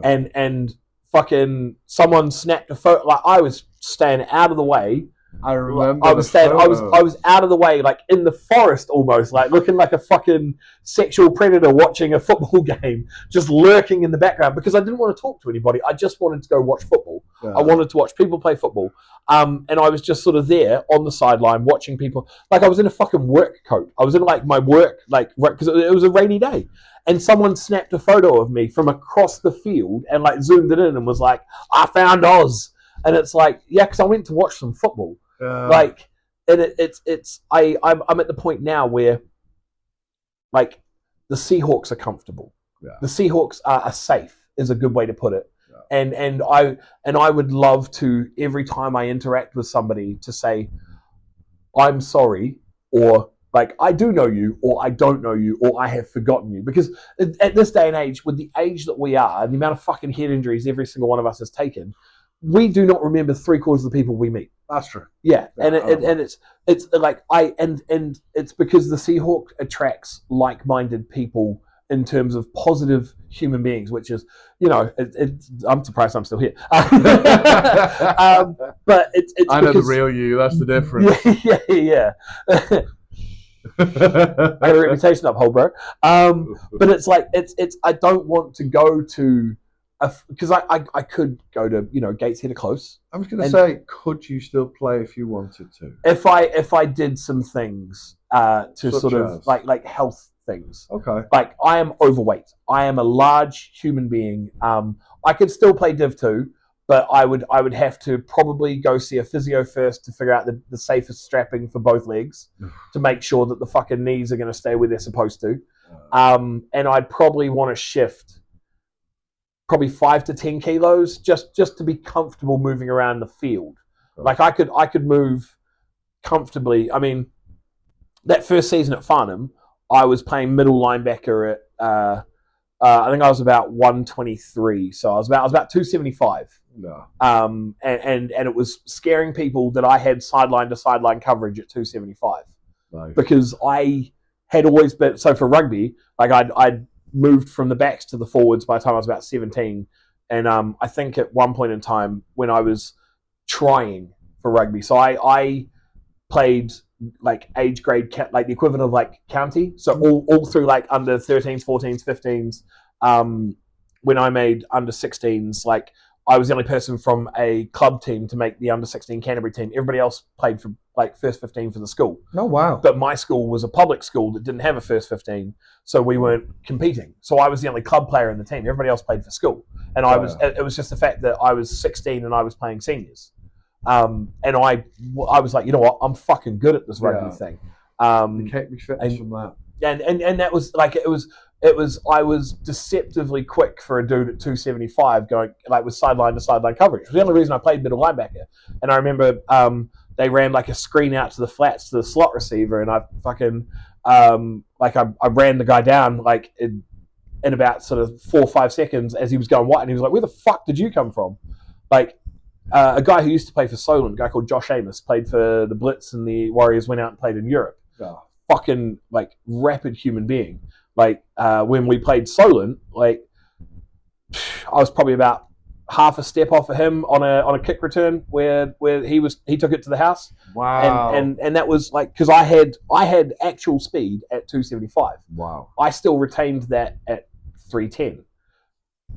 and fucking someone snapped a photo. Like I was staying out of the way. I remember. I was out of the way, like in the forest almost, like looking like a fucking sexual predator watching a football game, just lurking in the background because I didn't want to talk to anybody. I just wanted to go watch football. Yeah. I wanted to watch people play football. And I was just sort of there on the sideline watching people. Like I was in a fucking work coat. I was in like my work, like, because it was a rainy day. And someone snapped a photo of me from across the field and like zoomed it in and was like, I found Oz. And it's like, yeah, because I went to watch some football. Like, and I'm at the point now where, like, the Seahawks are comfortable. Yeah. The Seahawks are safe, is a good way to put it. Yeah. And I would love to, every time I interact with somebody, to say, I'm sorry, or like, I do know you, or I don't know you, or I have forgotten you. Because at this day and age, with the age that we are, and the amount of fucking head injuries every single one of us has taken, we do not remember 3/4 of the people we meet. That's true. Yeah, and it's like it's because the Seahawk attracts like-minded people in terms of positive human beings, which is, I'm surprised I'm still here. But it's I know the real you. That's the difference. Yeah. I have a reputation uphold, bro. But it's like it's I don't want to go to. Because I could go to Gateshead are close. I was going to say, could you still play if you wanted to? If I did some things to sort of like health things. Okay. Like I am overweight. I am a large human being. I could still play Div 2, but I would have to probably go see a physio first to figure out the safest strapping for both legs to make sure that the fucking knees are going to stay where they're supposed to. And I'd probably want to shift probably 5 to 10 kilos just to be comfortable moving around the field. Like I could move comfortably. I mean, that first season at Farnham, I was playing middle linebacker at I think I was about 123, so I was about 275. No. And it was scaring people that I had sideline to sideline coverage at 275. Nice. Because I had always been, so for rugby, like I'd moved from the backs to the forwards by the time I was about 17. And I think at one point in time when I was trying for rugby, so I played like age grade, like the equivalent of like county. So all through like under 13s, 14s, 15s. When I made under 16s, like I was the only person from a club team to make the under 16 Canterbury team. Everybody else played for like first 15 for the school. Oh, wow. But my school was a public school that didn't have a first 15, so we weren't competing. So I was the only club player in the team. Everybody else played for school. And it was just the fact that I was 16 and I was playing seniors. And I was like, you know what, I'm fucking good at this rugby thing. You kept me fitness from that. And that was like, it was I was deceptively quick for a dude at 275 going like with sideline to sideline coverage. It was the only reason I played middle linebacker. And I remember they ran like a screen out to the flats to the slot receiver, and I fucking I ran the guy down like in about sort of 4 or 5 seconds as he was going wide, and he was like, "Where the fuck did you come from?" Like a guy who used to play for Solent, a guy called Josh Amos, played for the Blitz, and the Warriors went out and played in Europe. Oh. Fucking like rapid human being. Like when we played Solent, like I was probably about half a step off of him on a kick return where he took it to the house. Wow. And that was like, because I had actual speed at 275. Wow. I still retained that at 310.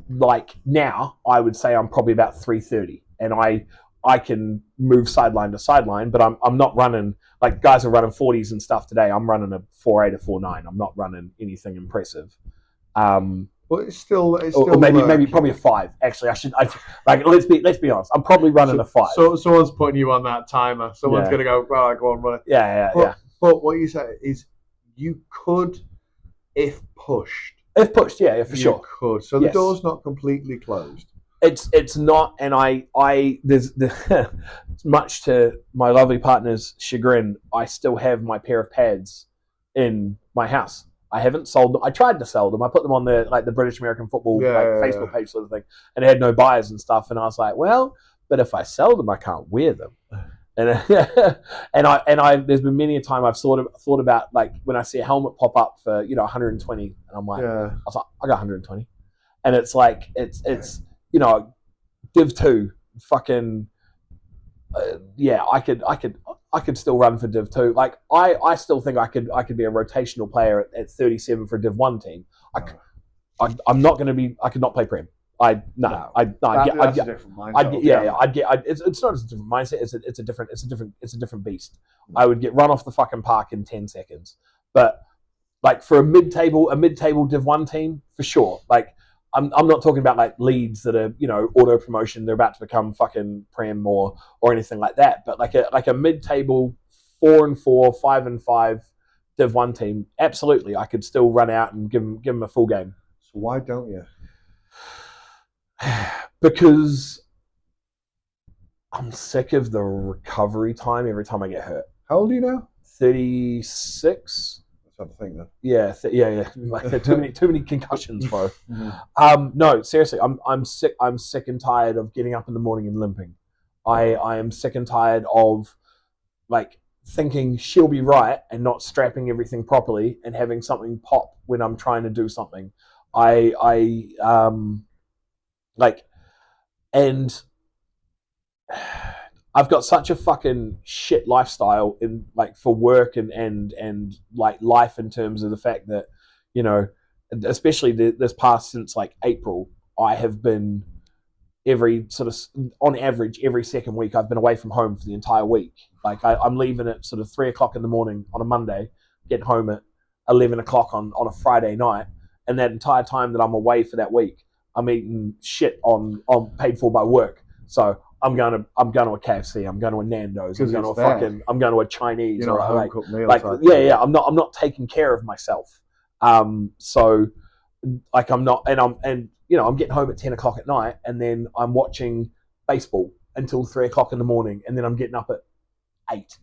like now, I would say I'm probably about 330, and I can move sideline to sideline, but I'm not running like guys are running 40s and stuff today. I'm running a 4.8 or 4.9. I'm not running anything impressive. But it's still Or maybe probably a 5. Actually, like let's be honest. I'm probably running a 5. So someone's putting you on that timer. Someone's Yeah. gonna go, well, I go on run it. Yeah. But what you say is you could, if pushed. If pushed, yeah, for sure. You could. So the Yes. door's not completely closed. It's not, and there's much to my lovely partner's chagrin. I still have my pair of pads in my house. I haven't sold them. I tried to sell them. I put them on the British American Football Facebook page sort of thing, and it had no buyers and stuff. And I was like, well, but if I sell them, I can't wear them. And I there's been many a time I've thought about like when I see a helmet pop up for 120, and I'm like, I was like, I got 120, and it's like it's Div 2 fucking I could still run for Div 2. Like I still think I could be a rotational player at 37 for a Div 1 team. I'm not going to be. I could not play Prem. That's a different mindset. It's not a different mindset. It's a different beast. I would get run off the fucking park in 10 seconds. But like for a mid-table Div 1 team, for sure. Like I'm not talking about like leads that are auto promotion. They're about to become fucking Prem or anything like that. But like a mid-table 4-4, 5-5 Div 1 team, absolutely, I could still run out and give them a full game. So why don't you? Because I'm sick of the recovery time every time I get hurt. How old are you now? 36. That's what I think then. Yeah. Like, too many concussions, bro. No, seriously, I'm sick. I'm sick and tired of getting up in the morning and limping. I am sick and tired of like thinking she'll be right and not strapping everything properly and having something pop when I'm trying to do something. And I've got such a fucking shit lifestyle in like for work and like life in terms of the fact that, especially this past since like April, I have been on average every second week I've been away from home for the entire week. Like I'm leaving at sort of 3 o'clock in the morning on a Monday, getting home at 11 o'clock on a Friday night. And that entire time that I'm away for that week, I'm eating shit on paid for by work. So I'm going to a KFC. I'm going to a Nando's. I'm going to a Chinese. Or a home cooked meal. I'm not taking care of myself. So like I'm not, and I'm getting home at 10 o'clock at night, and then I'm watching baseball until 3 o'clock in the morning, and then I'm getting up at 8.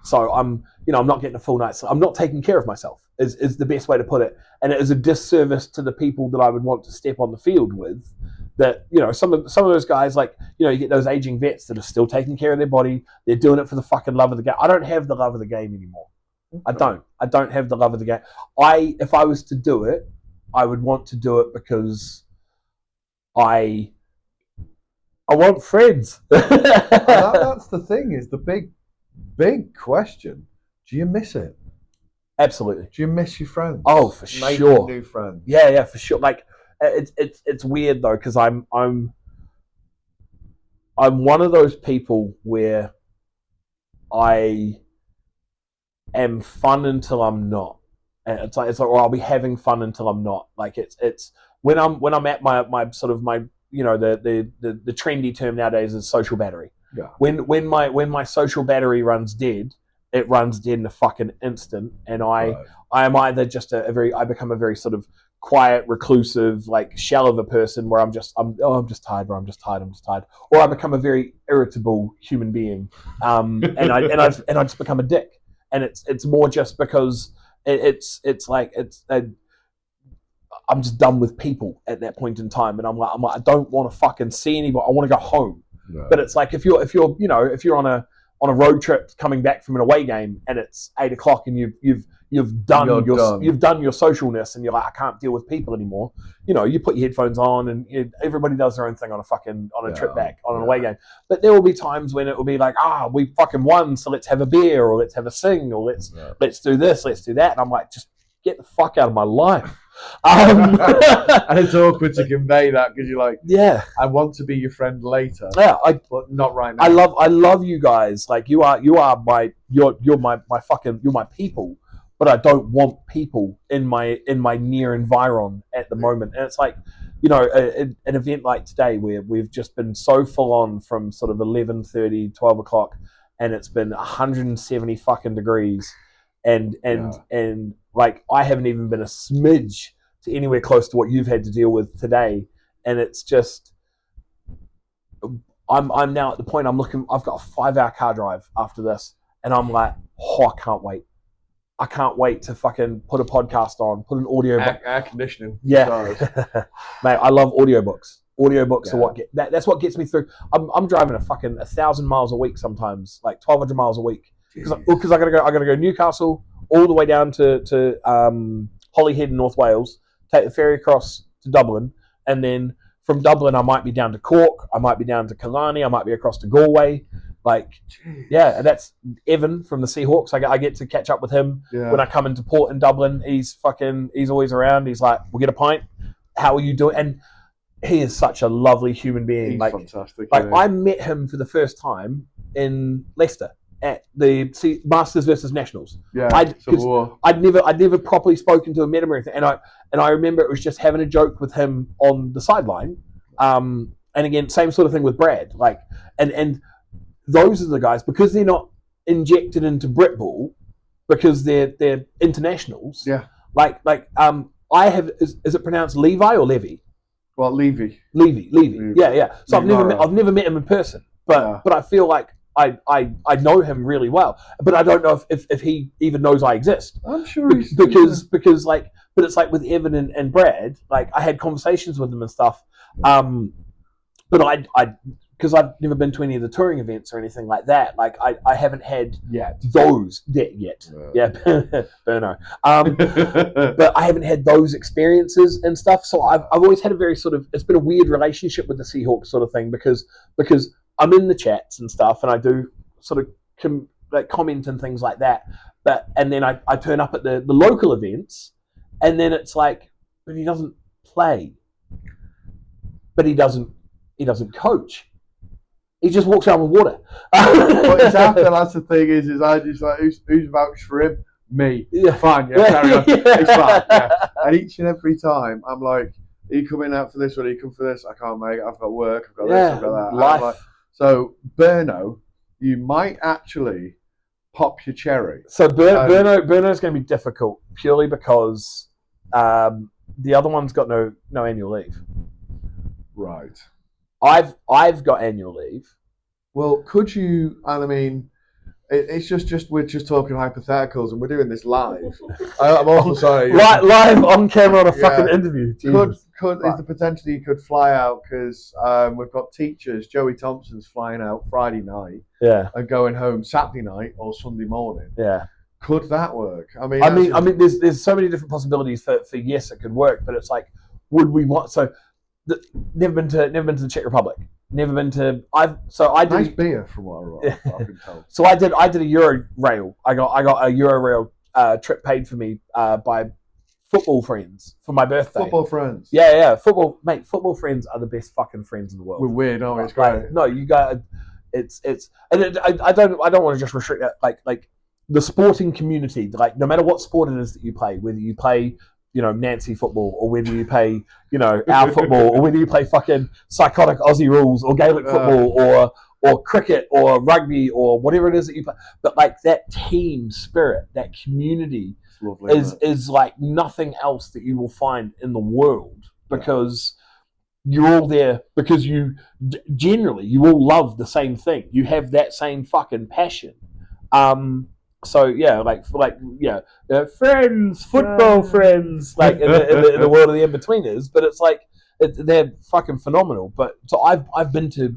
So I'm not getting a full night's sleep. I'm not taking care of myself is the best way to put it. And it is a disservice to the people that I would want to step on the field with. That, some of those guys, like, you get those aging vets that are still taking care of their body. They're doing it for the fucking love of the game. I don't have the love of the game anymore. I don't have the love of the game. If I was to do it, I would want to do it because I want friends. That's the thing, is the big question. Do you miss it? Absolutely. Do you miss your friends? Oh, for Making sure. New friends. Yeah, for sure. Like it's weird though, because I'm one of those people where I am fun until I'm not. And it's like or I'll be having fun until I'm not. Like it's when I'm at my sort of my the trendy term nowadays is social battery. Yeah. When my social battery runs dead, it runs dead in a fucking instant, and I am either just I become a very sort of quiet, reclusive, like shell of a person where I'm just tired, bro. I'm just tired, or I become a very irritable human being, and I just become a dick, and it's more just because I'm just done with people at that point in time, and I'm like I don't want to fucking see anybody. I want to go home. No. But it's like if you're on a road trip coming back from an away game and it's 8 o'clock and you've done your socialness and you're like, I can't deal with people anymore. You put your headphones on and everybody does their own thing on a trip back on an away game. But there will be times when it will be like, we fucking won, so let's have a beer or let's have a sing or let's do this, let's do that. And I'm like, just get the fuck out of my life. Um, And it's awkward to convey that because you're like, yeah, I want to be your friend later, yeah. but not right now. I love you guys. Like you're my people. But I don't want people in my near environ at the moment. And it's like, you know, an event like today where we've just been so full on from sort of 11:30, 12 o'clock, and it's been 170 fucking degrees, and like I haven't even been a smidge to anywhere close to what you've had to deal with today, and it's just. I'm now at the point I've got a 5-hour car drive after this, and I'm like, oh, I can't wait. I can't wait to fucking put a podcast on, put an audio book. Air conditioning. Yeah. Mate, I love audiobooks. Audiobooks are what that's what gets me through. I'm driving 1,000 miles a week sometimes, like 1,200 miles a week. Because I gotta go Newcastle all the way down to Holyhead in North Wales, take the ferry across to Dublin, and then from Dublin I might be down to Cork, I might be down to Killarney, I might be across to Galway. Like, yeah, and that's Evan from the Seahawks. I get to catch up with him when I come into port in Dublin. He's always around. He's like, we'll get a pint. How are you doing? And he is such a lovely human being. He's like, fantastic. Like I met him for the first time in Leicester at the Masters versus Nationals. Yeah, I'd never properly spoken to him, met him or anything. And I remember it was just having a joke with him on the sideline. And again, same sort of thing with Brad. Like, and those are the guys, because they're not injected into Britball, because they're internationals. Yeah. Like I have is it pronounced Levi or Levy? Well, Levy. Yeah. So I've never met him in person, but I feel like I know him really well, but I don't know if he even knows I exist. I'm sure because like, but it's like with Evan and Brad, like I had conversations with them and stuff, but I because I've never been to any of the touring events or anything like that. Like I haven't had those yet. Yeah, Berno. But I haven't had those experiences and stuff. So I've always had a very sort of, it's been a weird relationship with the Seahawks sort of thing because I'm in the chats and stuff and I do sort of comment and things like that. And then I turn up at the local events and then it's like, but he doesn't play. But he doesn't coach. He just walks around with water. What is happening? That's the thing is I just like who's vouched for him? Me. Yeah. Fine. Yeah. Carry on. It's fine. Yeah. And each and every time I'm like, are you coming out for this or are you come for this? I can't, mate. I've got work. I've got this. I've got that. Life. Like, so Berno, you might actually pop your cherry. So Berno's going to be difficult purely because the other one's got no annual leave. Right. I've got annual leave. Well, could you? And I mean, it's just we're just talking hypotheticals, and we're doing this live. I'm awful sorry. Live on camera on a fucking interview. Is the potential you could fly out because we've got teachers. Joey Thompson's flying out Friday night. Yeah. And going home Saturday night or Sunday morning. Yeah. Could that work? I mean, there's so many different possibilities for yes, it could work, but it's like, would we want so? Never been to the Czech Republic. Never been to. Nice beer from what I've been told. So I did a Eurail. I got a Eurail trip paid for me by football friends for my birthday. Football friends. Yeah. Football friends are the best fucking friends in the world. We're weird, aren't we? It's great. Like, no, you got I don't want to just restrict that. Like the sporting community. Like no matter what sport it is that you play, whether you play, Nancy football, or whether you play, our football, or whether you play fucking psychotic Aussie rules, or Gaelic football, or cricket, or rugby, or whatever it is that you play. But like that team spirit, that community is like nothing else that you will find in the world, because you're all there because you all love the same thing. You have that same fucking passion. So yeah, friends, football friends, like in the world of the in-betweeners. But it's like they're fucking phenomenal. But so I've been to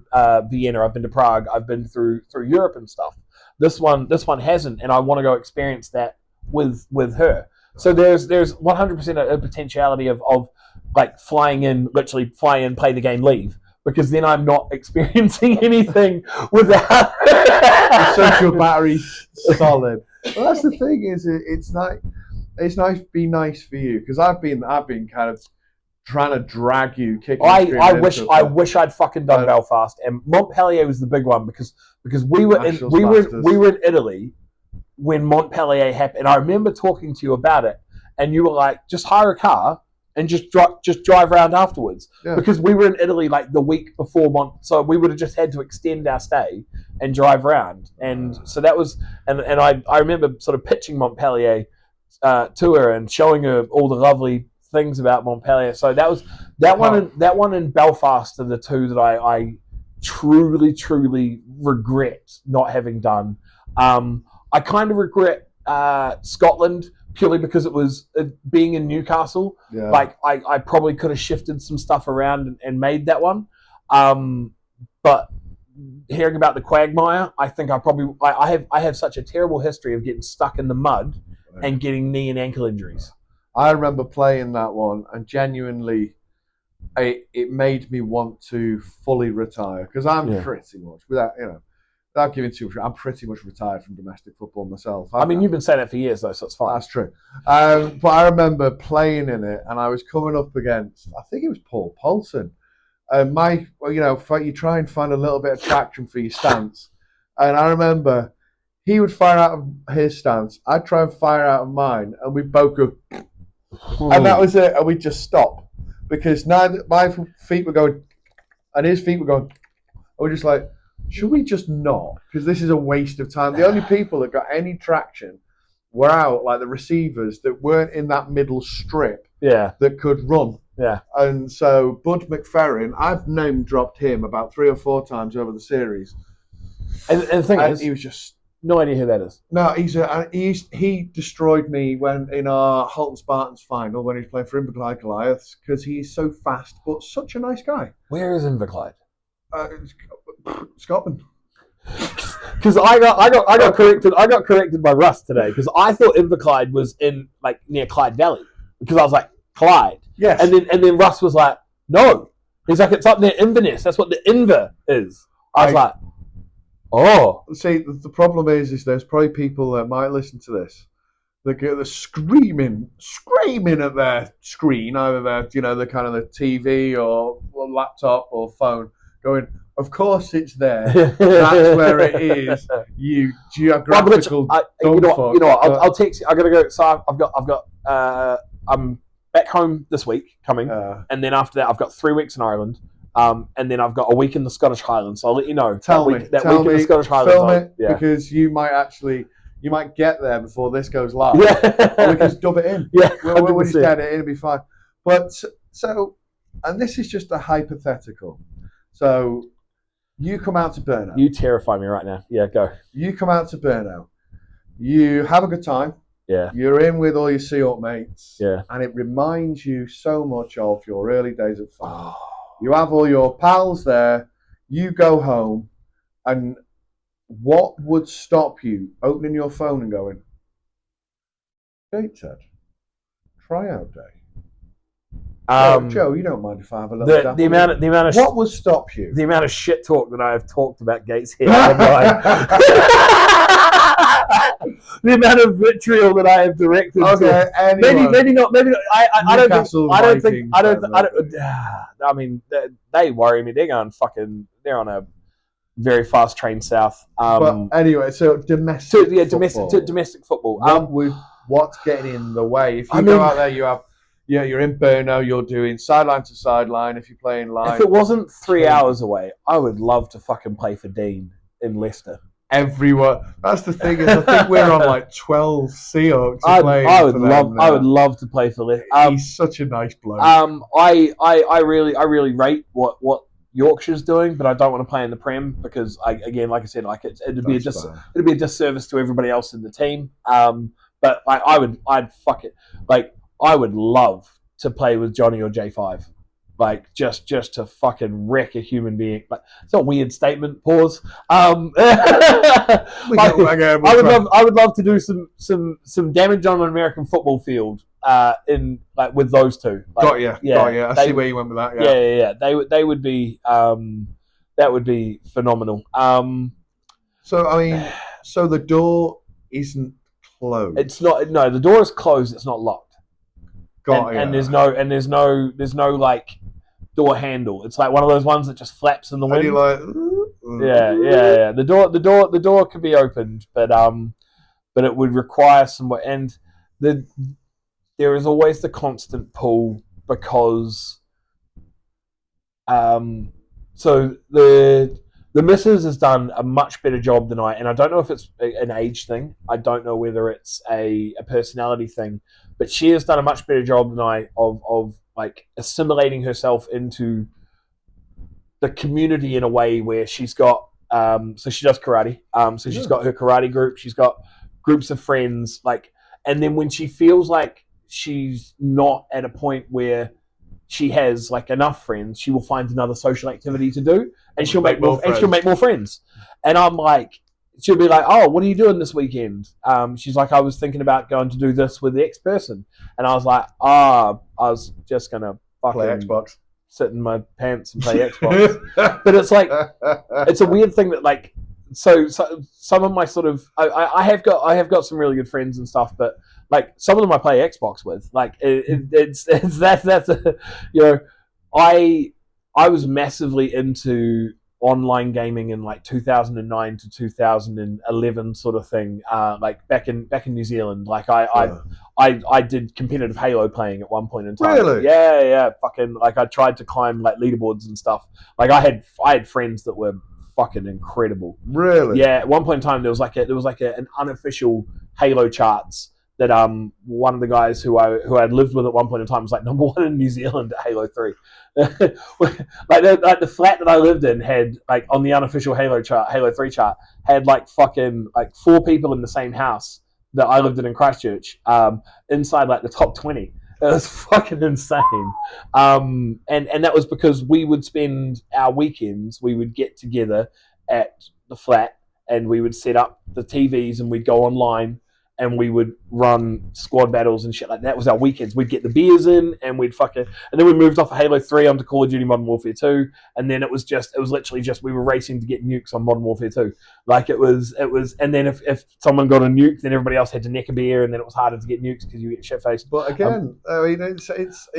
Vienna, I've been to Prague, I've been through Europe and stuff. This one hasn't, and I want to go experience that with her. So there's 100% a potentiality of like flying in, play the game, leave. Because then I'm not experiencing anything without the social battery solid. Well, that's the thing is it's like it's nice. Be nice for you because I've been kind of trying to drag you, kicking. And I wish into I it. wish I'd fucking done Belfast, and Montpellier was the big one because we were in Nationals we were Masters. we were in Italy when Montpellier happened, and I remember talking to you about it, and you were like, just hire a car and just drive around afterwards. Yeah. Because we were in Italy like the week before so we would have just had to extend our stay and drive around. And so that was, and I remember sort of pitching Montpellier to her and showing her all the lovely things about Montpellier. So that was that one in Belfast are the two that I truly regret not having done. I kind of regret Scotland purely because it was being in Newcastle. Yeah. Like I probably could have shifted some stuff around and made that one. But hearing about the quagmire, I think I have such a terrible history of getting stuck in the mud and getting knee and ankle injuries. I remember playing that one, and genuinely, it made me want to fully retire because I'm pretty much without giving too much. I'm pretty much retired from domestic football myself. I mean, you've been saying that for years though, so it's fine. That's true. But I remember playing in it, and I was coming up against, I think it was Paul Paulson. You try and find a little bit of traction for your stance, and I remember he would fire out of his stance, I'd try and fire out of mine, and we both go, and that was it, and we just stopped because neither my feet were going, and his feet were going. And we're just like, should we just not? Because this is a waste of time. The only people that got any traction were out, like the receivers that weren't in that middle strip that could run. Yeah. And so Bud McFerrin, I've name dropped him about 3 or 4 times over the series. And the thing is, he was just no idea who that is. No, he destroyed me when in our Halton Spartans final when he was playing for Inverclyde Goliaths because he's so fast but such a nice guy. Where is Inverclyde? Scotland. Because I got corrected by Russ today because I thought Inverclyde was in like near Clyde Valley because I was like Clyde. Yes. And then Russ was like, no. He's like, it's up near Inverness. That's what the Inver is. I was like, oh. See, the problem is there's probably people that might listen to this that get the screaming at their screen, either the kind of the TV or laptop or phone, going, of course it's there. That's where it is. You geographical. You know what? I'll text you. I gotta go. So I'm back home this week coming, and then after that I've got 3 weeks in Ireland, and then I've got a week in the Scottish Highlands. So I'll let you know. Tell me in the Scottish Highlands. Film it because you might get there before this goes live. Yeah. Or we can just dub it in. Yeah, we'll just get it in. It'll be fine. But so, and this is just a hypothetical. So you come out to Brno. You terrify me right now. Yeah, go. You come out to Brno. You have a good time. Yeah. You're in with all your Sea Hawk mates. Yeah. And it reminds you so much of your early days at farm. You have all your pals there. You go home. And what would stop you opening your phone and going, Gateshead, tryout day? Joe, you don't mind if I have a little the amount of what would stop you? The amount of shit talk that I have talked about Gateshead online. The amount of vitriol that I have directed. Okay, maybe not. I don't think. I mean, they worry me. They're on a very fast train south. But anyway, so domestic football. What's getting in the way? If you go out there, you're in Brno, you're doing sideline to sideline. If you're playing live, if it wasn't 3 hours away, I would love to fucking play for Dean in Leicester. Everywhere. That's the thing. Is I think we're on like 12 Seahawks. I would love to play for Leicester. He's such a nice bloke. I really rate what Yorkshire's doing, but I don't want to play in the Prem because like I said, it'd be a disservice to everybody else in the team. But I would love to play with Johnny or J5. Like just to fucking wreck a human being. But it's a weird statement. Pause. I would love to do some damage on an American football field. With those two. Got you. I see where you went with that. Yeah. They would be that would be phenomenal. So the door isn't closed. It's not. No, the door is closed. It's not locked. And there's no like door handle. It's like one of those ones that just flaps in the wind. And you're like, yeah. The door could be opened, but it would require some. And there is always the constant pull because so the missus has done a much better job than I, and I don't know if it's an age thing. I don't know whether it's a personality thing, but she has done a much better job than I of like assimilating herself into the community in a way where she's got so she does karate. So she's got her karate group, she's got groups of friends, like, and then when she feels like she's not at a point where she has like enough friends, she will find another social activity to do, and she'll make more friends. And I'm like, she'll be like, "Oh, what are you doing this weekend?" She's like, "I was thinking about going to do this with the X person," and I was like, I was just gonna fucking play Xbox, sit in my pants and play Xbox." But it's like, it's a weird thing that like, so some of my sort of, I have got some really good friends and stuff, but like some of them I play Xbox with, like it's that's a, you know, I was massively into online gaming in like 2009 to 2011 sort of thing, like back in New Zealand. Like I did competitive Halo playing at one point in time. Really? Yeah, fucking, like I tried to climb like leaderboards and stuff. Like I had friends that were fucking incredible. Really? Yeah, at one point in time there was an unofficial Halo charts that one of the guys who I had lived with at one point in time was like number 1 in New Zealand at Halo 3. like the flat that I lived in had, like, on the unofficial Halo 3 chart, had like fucking like 4 people in the same house that I lived in Christchurch, inside like the top 20. It was fucking insane. And that was because we would spend our weekends, we would get together at the flat and we would set up the TVs and we'd go online and we would run squad battles and shit like that. That was our weekends. We'd get the beers in and we'd fucking, and then we moved off of Halo 3 onto Call of Duty Modern Warfare 2, and then it was literally just we were racing to get nukes on Modern Warfare 2. Like it was, and then if someone got a nuke, then everybody else had to neck a beer, and then it was harder to get nukes because you get shit faced. But again, I mean, it's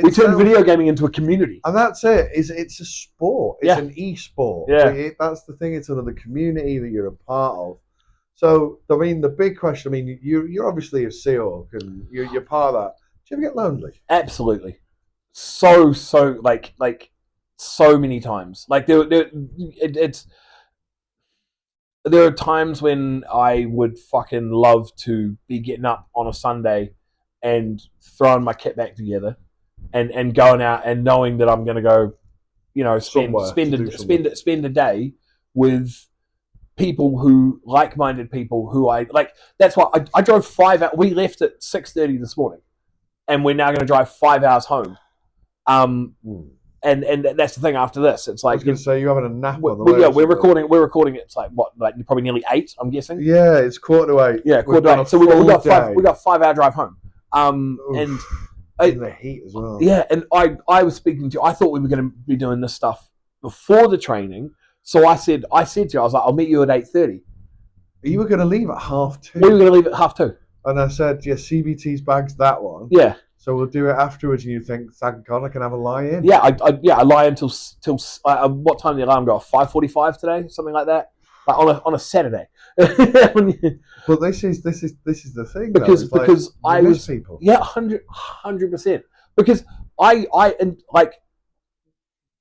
we turned video gaming into a community, and that's it. It's a sport. It's an e-sport. Yeah, that's the thing. It's another community that you're a part of. So, I mean, the big question, I mean, you're obviously a Seahawk and you're part of that. Do you ever get lonely? Absolutely. So like so many times. Like there are times when I would fucking love to be getting up on a Sunday and throwing my kit back together and going out and knowing that I'm going to go, you know, spend a day with people who, like-minded people who I like. That's why I drove 5 hours. We left at 6:30 this morning, and we're now going to drive 5 hours home. And that's the thing. After this, it's like, I was going to say, you're having a nap on the way. Yeah, we're recording. It's like what, like probably nearly 8. I'm guessing. Yeah, it's 7:45. Yeah, 7:45. So we got 5-hour drive home. And in the heat as well. Yeah, and I was speaking to you. I thought we were going to be doing this stuff before the training. So I said to you, I was like, I'll meet you at 8:30. You were going to leave at 2:30. We were going to leave at 2:30. And I said, yeah, CBT's bag's that one. Yeah. So we'll do it afterwards, and you think, thank God I can have a lie-in. Yeah, I lie in till what time did the alarm go off? 5:45 today, something like that. Like on a Saturday. But this is the thing, because like, I was people. Yeah, 100%. Because I like,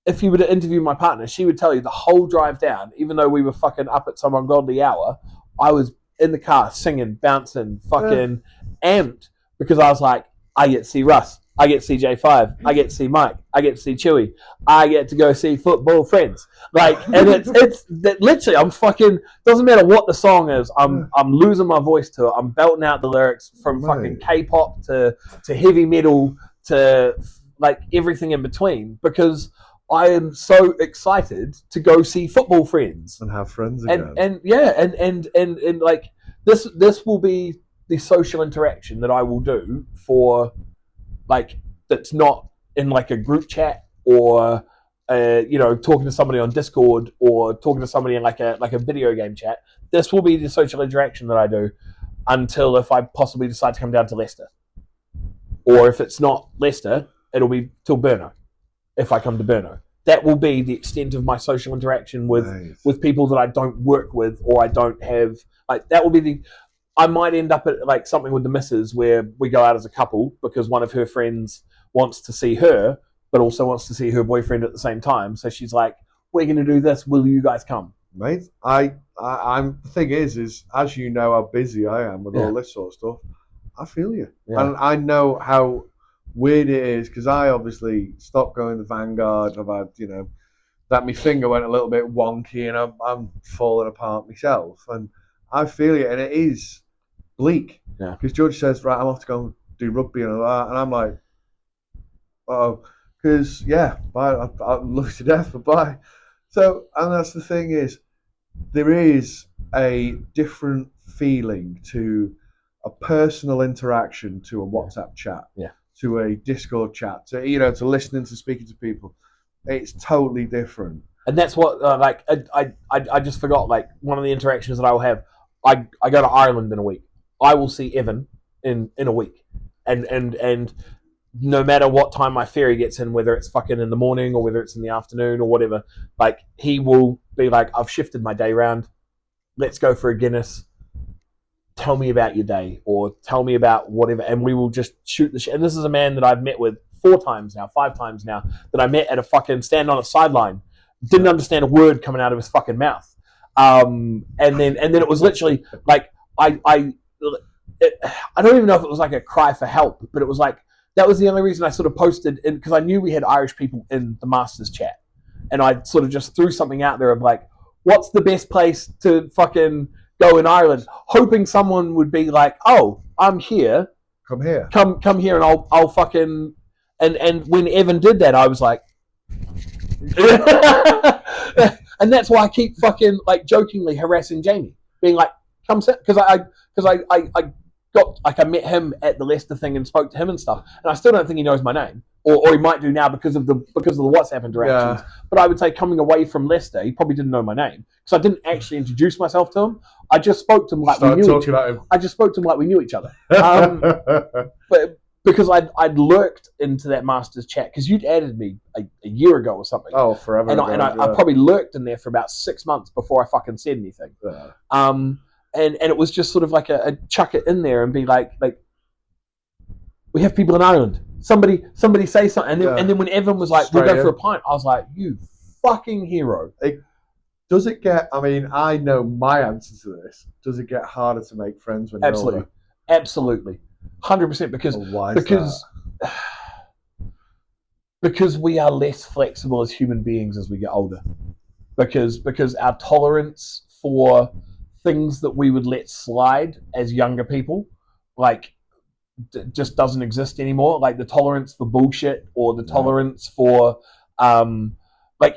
if you were to interview my partner, she would tell you the whole drive down, even though we were fucking up at some ungodly hour, I was in the car singing, bouncing, fucking amped, because I was like, I get to see Russ, I get to see J5, I get to see Mike, I get to see Chewy, I get to go see football friends. Like, and it's literally, I'm fucking, doesn't matter what the song is, I'm losing my voice to it. I'm belting out the lyrics from fucking K-pop to heavy metal to like everything in between, because I am so excited to go see football friends and have friends again. And like this will be the social interaction that I will do for, like, that's not in like a group chat or you know, talking to somebody on Discord or talking to somebody in like a video game chat. This will be the social interaction that I do. until if I possibly decide to come down to Leicester. Or if it's not Leicester, it'll be till Brno, if I come to Brno. That will be the extent of my social interaction with people that I don't work with or I don't have. Like that will be I might end up at like something with the missus where we go out as a couple because one of her friends wants to see her, but also wants to see her boyfriend at the same time. So she's like, "We're going to do this. Will you guys come?" Mate, I'm. The thing is as you know how busy I am with all this sort of stuff. I feel you, and I know how weird it is because I obviously stopped going to Vanguard. I've had, that my finger went a little bit wonky, and I'm falling apart myself. And I feel it, and it is bleak. Yeah. Because George says, "Right, I'm off to go and do rugby and all that," and I'm like, "Oh," because bye. I love you to death, but bye. So, and that's the thing is, there is a different feeling to a personal interaction to a WhatsApp chat, to a Discord chat, to to listening to speaking to people. It's totally different. And that's what I just forgot. Like one of the interactions that I will have, I go to Ireland in a week. I will see Evan in a week, and no matter what time my ferry gets in, whether it's fucking in the morning or whether it's in the afternoon or whatever, like he will be like, "I've shifted my day round. Let's go for a Guinness. Tell me about your day," or tell me about whatever, and we will just shoot the shit. And this is a man that I've met with 5 times now, that I met at a fucking stand on a sideline, didn't understand a word coming out of his fucking mouth, and then it was literally like I don't even know if it was like a cry for help, but it was like that was the only reason I sort of posted in, because I knew we had Irish people in the Masters chat, and I sort of just threw something out there of like, what's the best place to fucking go in Ireland, hoping someone would be like, "Oh, I'm here. Come here. Come here, and I'll fucking." And when Evan did that, I was like, and that's why I keep fucking like jokingly harassing Jamie, being like, "Come sit," because I got like I met him at the Leicester thing and spoke to him and stuff, and I still don't think he knows my name, or he might do now because of the WhatsApp interactions. Yeah. But I would say coming away from Leicester, he probably didn't know my name because I didn't actually introduce myself to him. I just spoke to him like we knew each other. I just spoke to him like we knew each other. But because I'd lurked into that Masters chat because you'd added me a year ago or something. Oh, forever. And I probably lurked in there for about 6 months before I fucking said anything. Yeah. And it was just sort of like a chuck it in there and be like we have people in Ireland. Somebody say something, and then when Evan was like, "We'll go for a pint," I was like, "You fucking hero." Does it get? I mean, I know my answer to this. Does it get harder to make friends when you're older? Absolutely, 100%. Because we are less flexible as human beings as we get older. Because our tolerance for things that we would let slide as younger people, like, just doesn't exist anymore. Like the tolerance for bullshit or the tolerance for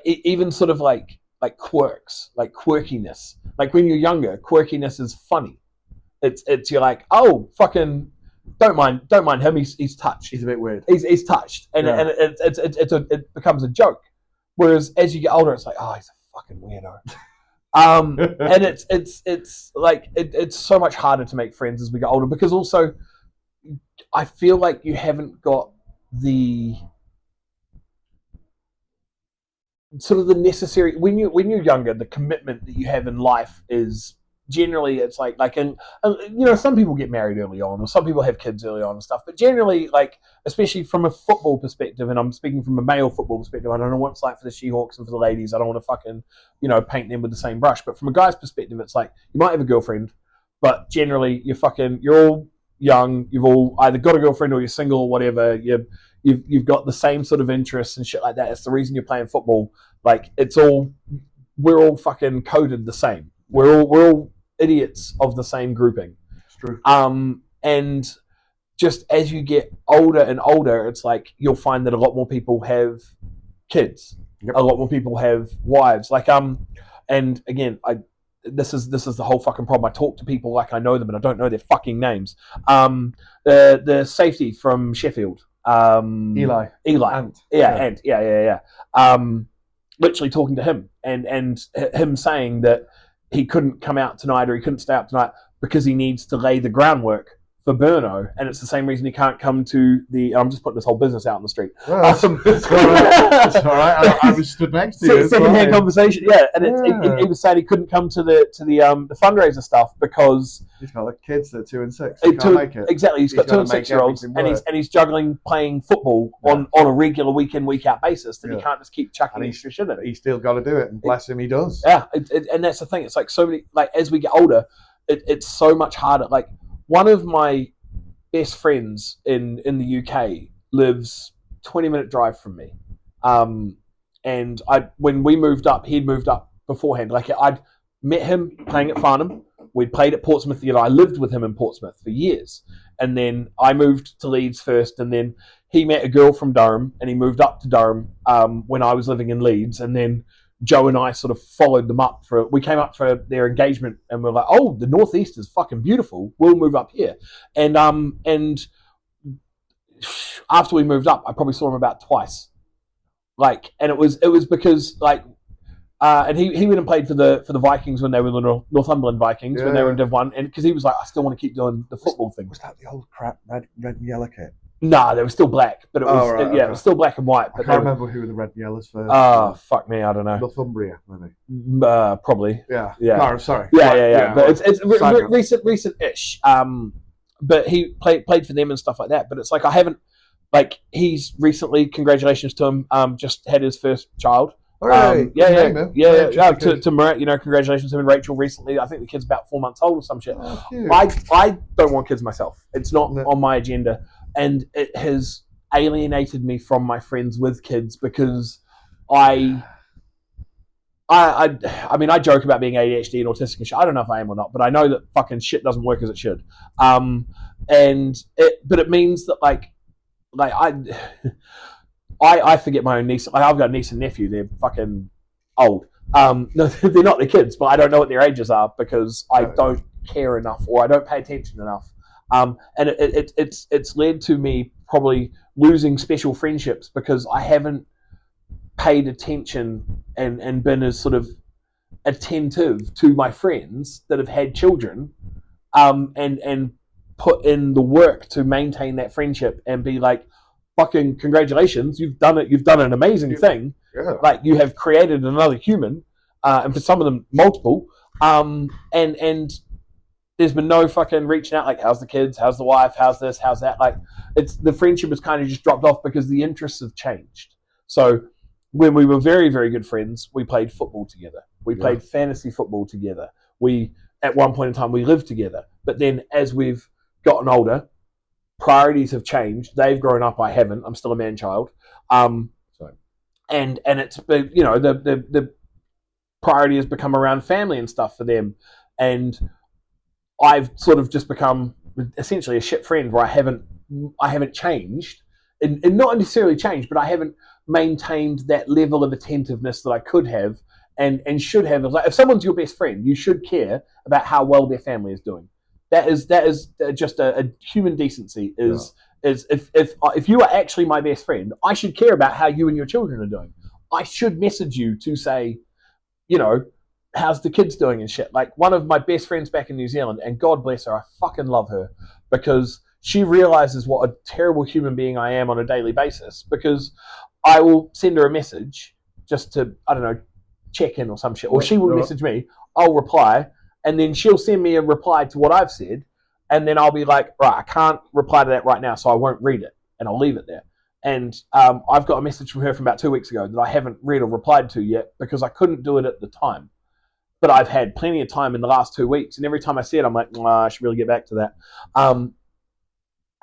even sort of like quirks, like quirkiness. Like when you're younger, quirkiness is funny. It's you're like, "Oh, fucking don't mind him. He's touched. He's a bit weird. He's touched," and it becomes a joke. Whereas as you get older, it's like, "Oh, he's a fucking weirdo." And it's like it's so much harder to make friends as we get older because also I feel like you haven't got the sort of the necessary when you're younger, the commitment that you have in life is generally it's like and some people get married early on or some people have kids early on and stuff, but generally, like, especially from a football perspective, and I'm speaking from a male football perspective, I don't know what it's like for the She-Hawks and for the ladies, I don't want to fucking paint them with the same brush, but from a guy's perspective, it's like you might have a girlfriend, but generally you're all young, you've all either got a girlfriend or you're single or whatever, you've got the same sort of interests and shit like that. It's the reason you're playing football. Like we're all fucking coded the same. We're all idiots of the same grouping. It's true. And just as you get older and older, it's like you'll find that a lot more people have kids. Yep. A lot more people have wives. Like and again, this is the whole fucking problem. I talk to people like I know them and I don't know their fucking names. The safety from Sheffield. Eli. Ant. Ant. Yeah. Literally talking to him and him saying that he couldn't come out tonight or he couldn't stay up tonight because he needs to lay the groundwork for Burno, and it's the same reason he can't come to the. I'm just putting this whole business out in the street. Well, that's all right. That's all right. I was stood next to you. Second-hand conversation, yeah. And Yeah. he was saying he couldn't come to the fundraiser stuff because he's got like kids that are 2 and 6. He can't make it. Exactly, he's got 2 and gotta make 6-year-olds, everything and he's juggling playing football on a regular week in week out basis. That he can't just keep chucking extra shit in. He's still got to do it, and bless him, he does. Yeah, and that's the thing. It's like so many. Like as we get older, it's so much harder. Like one of my best friends in the UK lives 20-minute drive from me, and when we moved up, he'd moved up beforehand. Like I'd met him playing at Farnham. We'd played at Portsmouth together. I lived with him in Portsmouth for years, and then I moved to Leeds first, and then he met a girl from Durham, and he moved up to Durham when I was living in Leeds, and then Joe and I sort of followed them up we came up for their engagement, and we're like, oh, the Northeast is fucking beautiful. We'll move up here. And after we moved up, I probably saw him about twice. Like, and it was because like, and he went and played for the Vikings when they were the Northumberland Vikings when they were in Div 1, and because he was like, I still want to keep doing the football thing. Was that the old crap red and yellow kit? Nah, they were still black, but it was it was still black and white. But I can't remember who were the red and yellows first. Oh, fuck me, I don't know. Northumbria, maybe. Probably. Yeah. Yeah. No, sorry. Yeah. But it's recent-ish. But he played for them and stuff like that. But it's like I haven't, like, he's recently, congratulations to him, just had his first child. To Murat, congratulations to him and Rachel recently. I think the kid's about 4 months old or some shit. Oh, cute. I don't want kids myself. It's not on my agenda, and it has alienated me from my friends with kids because I mean, I joke about being ADHD and autistic and shit. I don't know if I am or not, but I know that fucking shit doesn't work as it should. But it means that I forget my own niece. I've got a niece and nephew. They're fucking old. No, they're not the kids, but I don't know what their ages are because I don't care enough or I don't pay attention enough. And it's led to me probably losing special friendships because I haven't paid attention and been as sort of attentive to my friends that have had children, and put in the work to maintain that friendship and be like, fucking congratulations, you've done it. You've done an amazing thing. Yeah. Like you have created another human, and for some of them multiple. And there's been no fucking reaching out like, how's the kids? How's the wife? How's this? How's that? Like, it's the friendship has kind of just dropped off because the interests have changed. So when we were very, very good friends, we played football together. We played fantasy football together. We, at one point in time, we lived together. But then as we've gotten older, priorities have changed. They've grown up. I haven't. I'm still a man-child. And it's, the priority has become around family and stuff for them. And I've sort of just become essentially a shit friend where I haven't changed, and not necessarily changed, but I haven't maintained that level of attentiveness that I could have and should have. Like, if someone's your best friend, you should care about how well their family is doing. That is just a human decency. Is if you are actually my best friend, I should care about how you and your children are doing. I should message you to say, how's the kids doing and shit. Like one of my best friends back in New Zealand, and God bless her, I fucking love her because she realizes what a terrible human being I am on a daily basis, because I will send her a message just to, I don't know, check in or some shit, or she will message me, I'll reply, and then she'll send me a reply to what I've said, and then I'll be like, right, I can't reply to that right now, so I won't read it, and I'll leave it there. And I've got a message from her from about 2 weeks ago that I haven't read or replied to yet because I couldn't do it at the time. But I've had plenty of time in the last 2 weeks, and every time I see it, I'm like, I should really get back to that.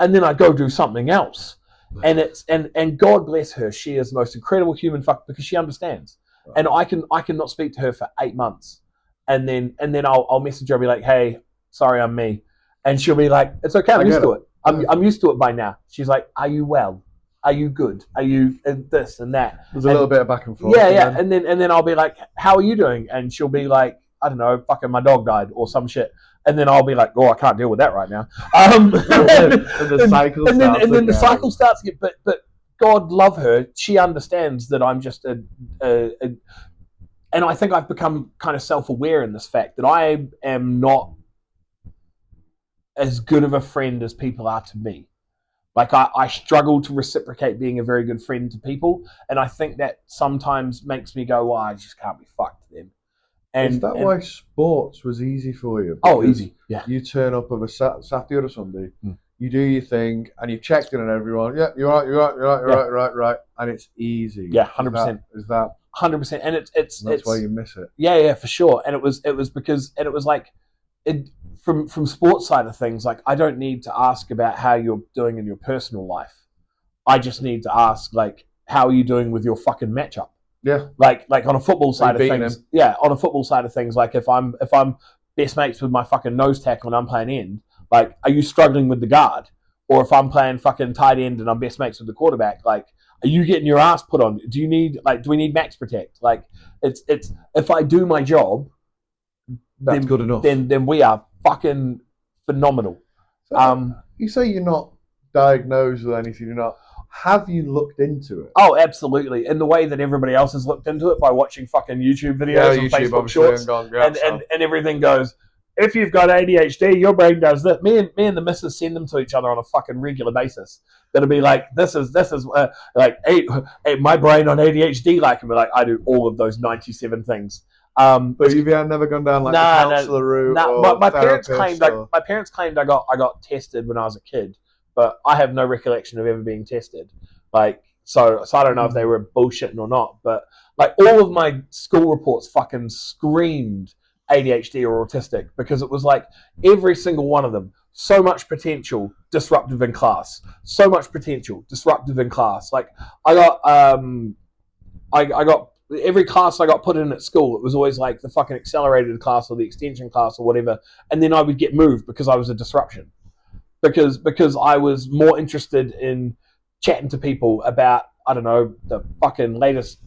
And then I go do something else, and and God bless her, she is the most incredible human fuck because she understands. Right. And I can not speak to her for 8 months, and then I'll message her, I'll be like, hey, sorry, I'm me, and she'll be like, it's okay, I'm used to it. I'm used to it by now. She's like, are you well? Are you good? Are you this and that? There's a little bit of back and forth. Yeah. And then I'll be like, how are you doing? And she'll be like, I don't know, fucking my dog died or some shit. And then I'll be like, oh, I can't deal with that right now. And then the cycle starts again. But God love her, she understands that I'm just and I think I've become kind of self-aware in this fact that I am not as good of a friend as people are to me. Like I struggle to reciprocate being a very good friend to people, and I think that sometimes makes me go, "Well, I just can't be fucked to them." Is that why sports was easy for you? Oh, Because easy. Yeah. you turn up of a Saturday or a Sunday, Mm. you do your thing, and you've checked in on everyone. Yeah, you're right, and it's easy. Yeah, 100%. Is that 100%, and it's that's why you miss it? Yeah, for sure. And it was because, and it was like, it from sports side of things. Like, I don't need to ask about how you're doing in your personal life. I just need to ask, like, how are you doing with your fucking matchup? Yeah. Like on a football side of beating things. him? Yeah, on a football side of things. Like, if I'm best mates with my fucking nose tackle and I'm playing end, like, are you struggling with the guard? Or if I'm playing fucking tight end and I'm best mates with the quarterback, like, are you getting your ass put on? Do we need max protect? Like, it's if I do my job, That's good enough. Then we are fucking phenomenal. So, you say you're not diagnosed with anything. You're not. Have you looked into it? Oh, absolutely. In the way that everybody else has looked into it by watching fucking YouTube videos and Facebook shorts, and everything goes. If you've got ADHD, your brain does this. Me and the missus send them to each other on a fucking regular basis. That'll be like, this is like my brain on ADHD, like, and be like, I do all of those 97 things. But you've never gone down like the counselor route. But my parents claimed I got tested when I was a kid, but I have no recollection of ever being tested. Like, so I don't know if they were bullshitting or not. But like, all of my school reports fucking screamed ADHD or autistic, because it was like every single one of them, so much potential, disruptive in class. So much potential, disruptive in class. Like, I got every class I got put in at school, it was always like the fucking accelerated class or the extension class or whatever, and then I would get moved because I was a disruption. Because I was more interested in chatting to people about, I don't know, the fucking latest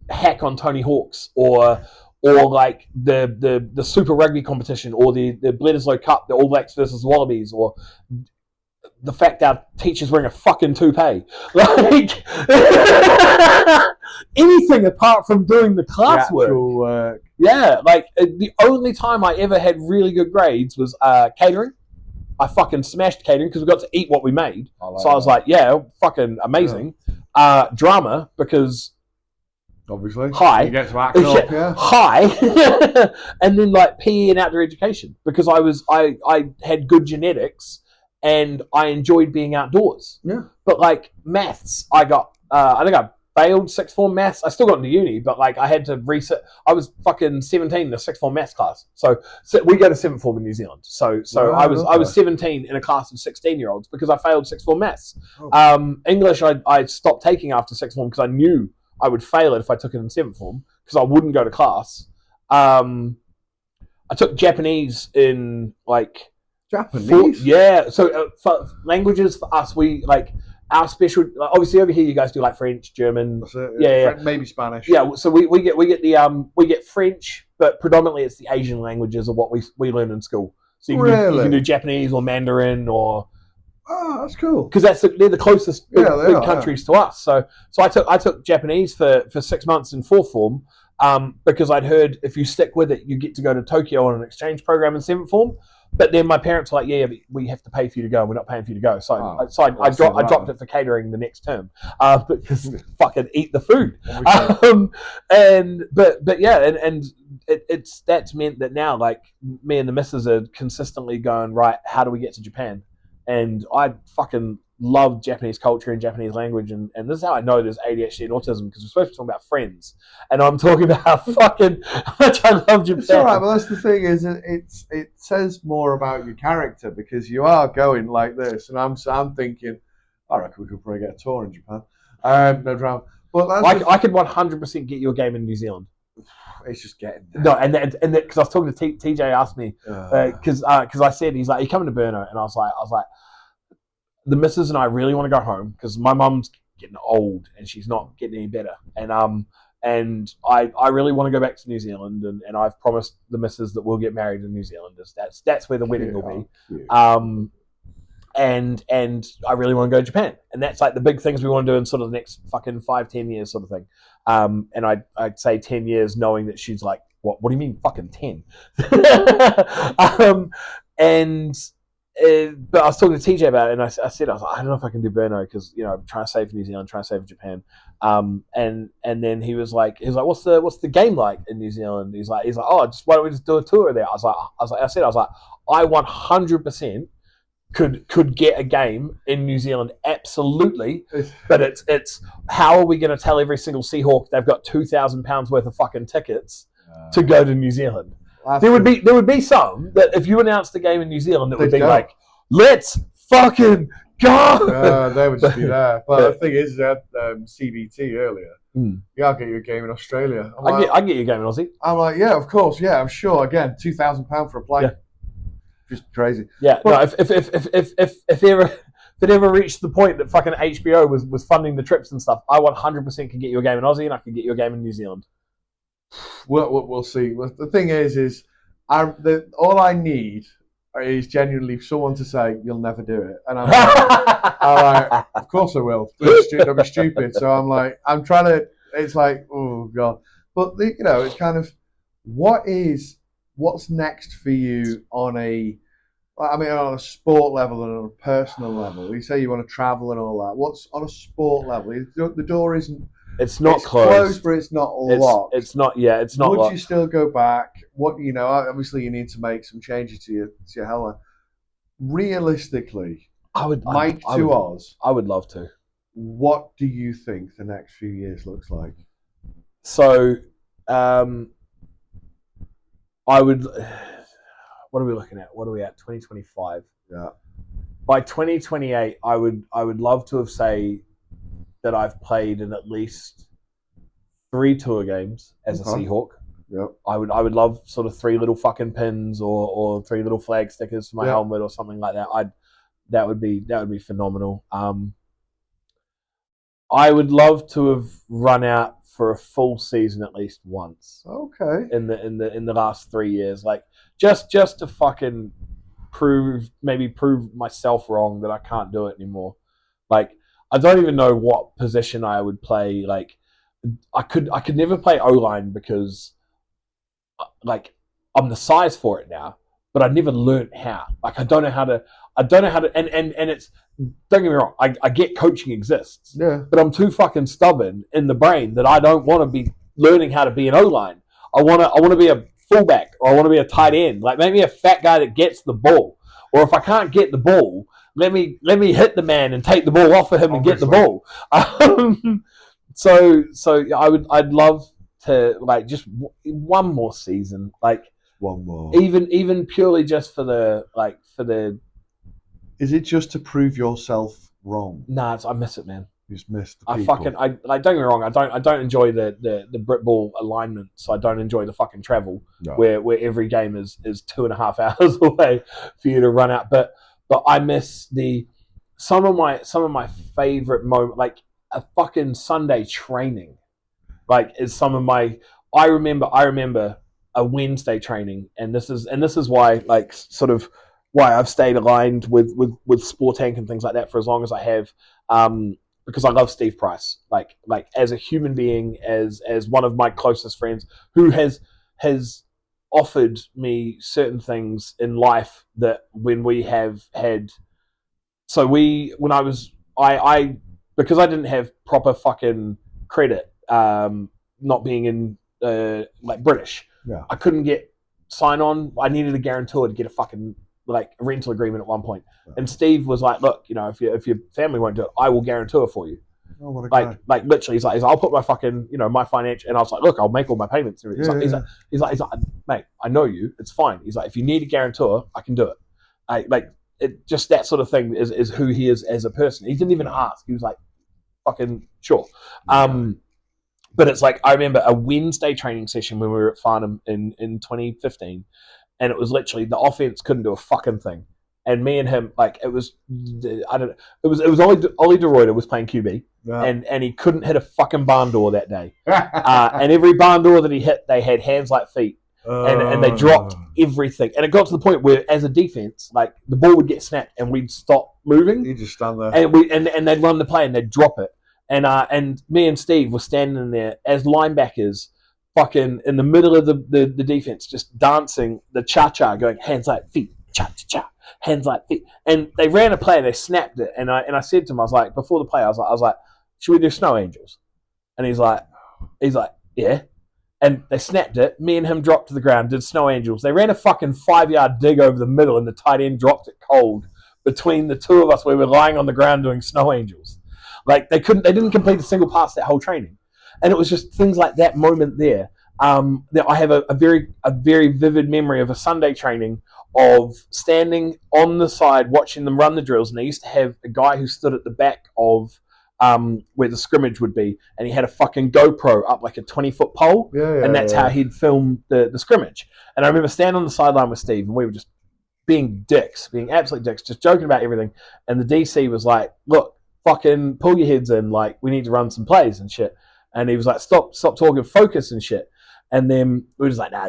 hack on Tony Hawk's, or like the Super Rugby competition, or the Bledisloe Cup, the All Blacks versus Wallabies, or the fact our teachers wearing a fucking toupee. Like, anything apart from doing the classwork. Yeah, like, the only time I ever had really good grades was catering. I fucking smashed catering because we got to eat what we made. I was like, yeah, fucking amazing. Yeah. Drama, because obviously high, you get to act up, yeah. High. And then like PE and outdoor education, because I had good genetics and I enjoyed being outdoors. Yeah. But like maths, I got I think I failed sixth form maths. I still got into uni, but like I had to reset. I was fucking 17 in a sixth form maths class. So we go to seventh form in New Zealand. So I was 17 in a class of 16-year-olds because I failed sixth form maths. Oh. English I stopped taking after sixth form because I knew I would fail it if I took it in seventh form, because I wouldn't go to class. I took Japanese in like Japanese. Yeah. So for languages for us, we like our special. Obviously, over here you guys do like French, German. Yeah. Maybe Spanish. Yeah. So we get French, but predominantly it's the Asian languages of what we learn in school. So you can do Japanese or Mandarin or. Oh, that's cool. Because they're the closest big countries to us. So I took Japanese for 6 months in fourth form, because I'd heard if you stick with it, you get to go to Tokyo on an exchange program in seventh form. But then my parents were like, yeah, but we have to pay for you to go, and we're not paying for you to go. So I dropped it for catering the next term, because fucking eat the food. That's meant that now, like, me and the missus are consistently going, right, how do we get to Japan? And I fucking love Japanese culture and Japanese language, and this is how I know there's ADHD and autism, because we're supposed to be talking about friends, and I'm talking about how fucking much I love Japan. It's all right, but that's the thing, is it says more about your character, because you are going like this, and I'm thinking, I reckon we could probably get a tour in Japan. No drama. But I could 100% get you a game in New Zealand. It's just getting there. No, and because I was talking to TJ, asked me because I said, he's like, "You coming to Burno?" And I was like, the missus and I really want to go home because my mum's getting old and she's not getting any better, and I really want to go back to New Zealand, and I've promised the missus that we'll get married in New Zealand. That's where the wedding will be. And I really want to go to Japan, and that's like the big things we want to do in sort of the next fucking 5-10 years sort of thing. And I'd say 10 years, knowing that she's like, what do you mean fucking 10? And but I was talking to TJ about it, and I said, I was like, I don't know if I can do Burno because I'm trying to save for New Zealand, trying to save for Japan. And then he was like, what's the game like in New Zealand? He's like, oh, why don't we just do a tour there? I was like, I 100% could get a game in New Zealand, absolutely. But it's how are we going to tell every single Seahawk they've got £2,000 worth of fucking tickets to go to New Zealand? There would be some that if you announced a game in New Zealand, it would be like, let's fucking go. They would just be there. But the thing is, that CBT earlier, yeah, I'll get you a game in Australia. I get you a game in Aussie. I'm like, yeah, of course, yeah, I'm sure. Again, £2,000 for a plane. Yeah. Just crazy. Yeah, but, no, if it ever reached the point that fucking HBO was funding the trips and stuff, I 100% could get you a game in Aussie and I could get you a game in New Zealand. We'll see. The thing is all I need is genuinely someone to say you'll never do it, and I'm like, of course I will. Don't be stupid. So I'm like, I'm trying to. It's like, oh god. But it's kind of what's next for you on a sport level and on a personal level. You say you want to travel and all that. What's on a sport level? The door isn't. It's not closed, but it's not locked. It's not. Yeah, it's not. Would you still go back? Obviously, you need to make some changes to your helmet. Realistically, I would love to. What do you think the next few years looks like? So, I would. What are we looking at? What are we at? 2025. Yeah. By 2028, I would love to have that I've played in at least 3 tour games as a Seahawk. Yep. I would love sort of 3 little fucking pins or 3 little flag stickers for my helmet or something like that. That would be phenomenal. I would love to have run out for a full season at least once. Okay. In the last 3 years, like just to fucking prove myself wrong that I can't do it anymore. Like, I don't even know what position I would play. Like, I could never play O-line because, like, I'm the size for it now, but I never learned how. Like, I don't know how to, and it's, don't get me wrong, I get coaching exists, but I'm too fucking stubborn in the brain that I don't want to be learning how to be an O-line. I want to be a fullback, or I want to be a tight end. Like, make me a fat guy that gets the ball. Or if I can't get the ball, let me hit the man and take the ball off of him and get the ball. So I'd love to, like, just one more season, like one more, even purely just for the. Is it just to prove yourself wrong? Nah, I miss it, man. You just miss the people. Don't get me wrong. I don't enjoy the Brit Ball alignment, so I don't enjoy the fucking travel where every game is 2.5 hours away for you to run out. But I miss some of my favorite moments, like a fucking Sunday training, like is some of my. I remember a Wednesday training, and this is why, like, sort of why I've stayed aligned with Sportank and things like that for as long as I have. Because I love Steve Price, like as a human being, as one of my closest friends, who has offered me certain things in life that when we have had. So because I didn't have proper fucking credit, not being in like British, I couldn't get sign on. I needed a guarantor to get a fucking like a rental agreement at one point. And Steve was like, look, if your family won't do it, I will guarantor for you. Oh, what a guy. Like literally, he's like, I'll put my fucking, my financial, and I was like, look, I'll make all my payments. He's like, mate, I know you, it's fine. He's like, if you need a guarantor, I can do it. It just that sort of thing is who he is as a person. He didn't even ask. He was like, fucking sure. But it's like, I remember a Wednesday training session when we were at Farnham in 2015. And it was literally the offense couldn't do a fucking thing, and me and him, like, it was Ollie De Ruyter was playing QB, and he couldn't hit a fucking barn door that day, and every barn door that he hit, they had hands like feet, and they dropped everything, and it got to the point where, as a defense, like, the ball would get snapped and we'd stop moving, you just stand there, and they'd run the play and they'd drop it, and me and Steve were standing there as linebackers, fucking in the middle of the defense, just dancing the cha-cha, going hands like feet, cha cha cha, hands like feet. And they ran a play, they snapped it, and I said to him, I was like, before the play, I was like, should we do Snow Angels? And he's like, yeah. And they snapped it. Me and him dropped to the ground, did Snow Angels. They ran a fucking 5-yard dig over the middle, and the tight end dropped it cold between the two of us. We were lying on the ground doing Snow Angels. Like they didn't complete a single pass that whole training, and it was just things like that moment there. That I have a very vivid memory of a Sunday training of standing on the side watching them run the drills, and they used to have a guy who stood at the back of where the scrimmage would be, and he had a fucking GoPro up like a 20-foot pole, and that's how he'd film the scrimmage. And I remember standing on the sideline with Steve, and we were just being absolute dicks, just joking about everything. And the DC was like, look, fucking pull your heads in, like, we need to run some plays and shit. And he was like, stop talking, focus and shit. And then we were just like, nah,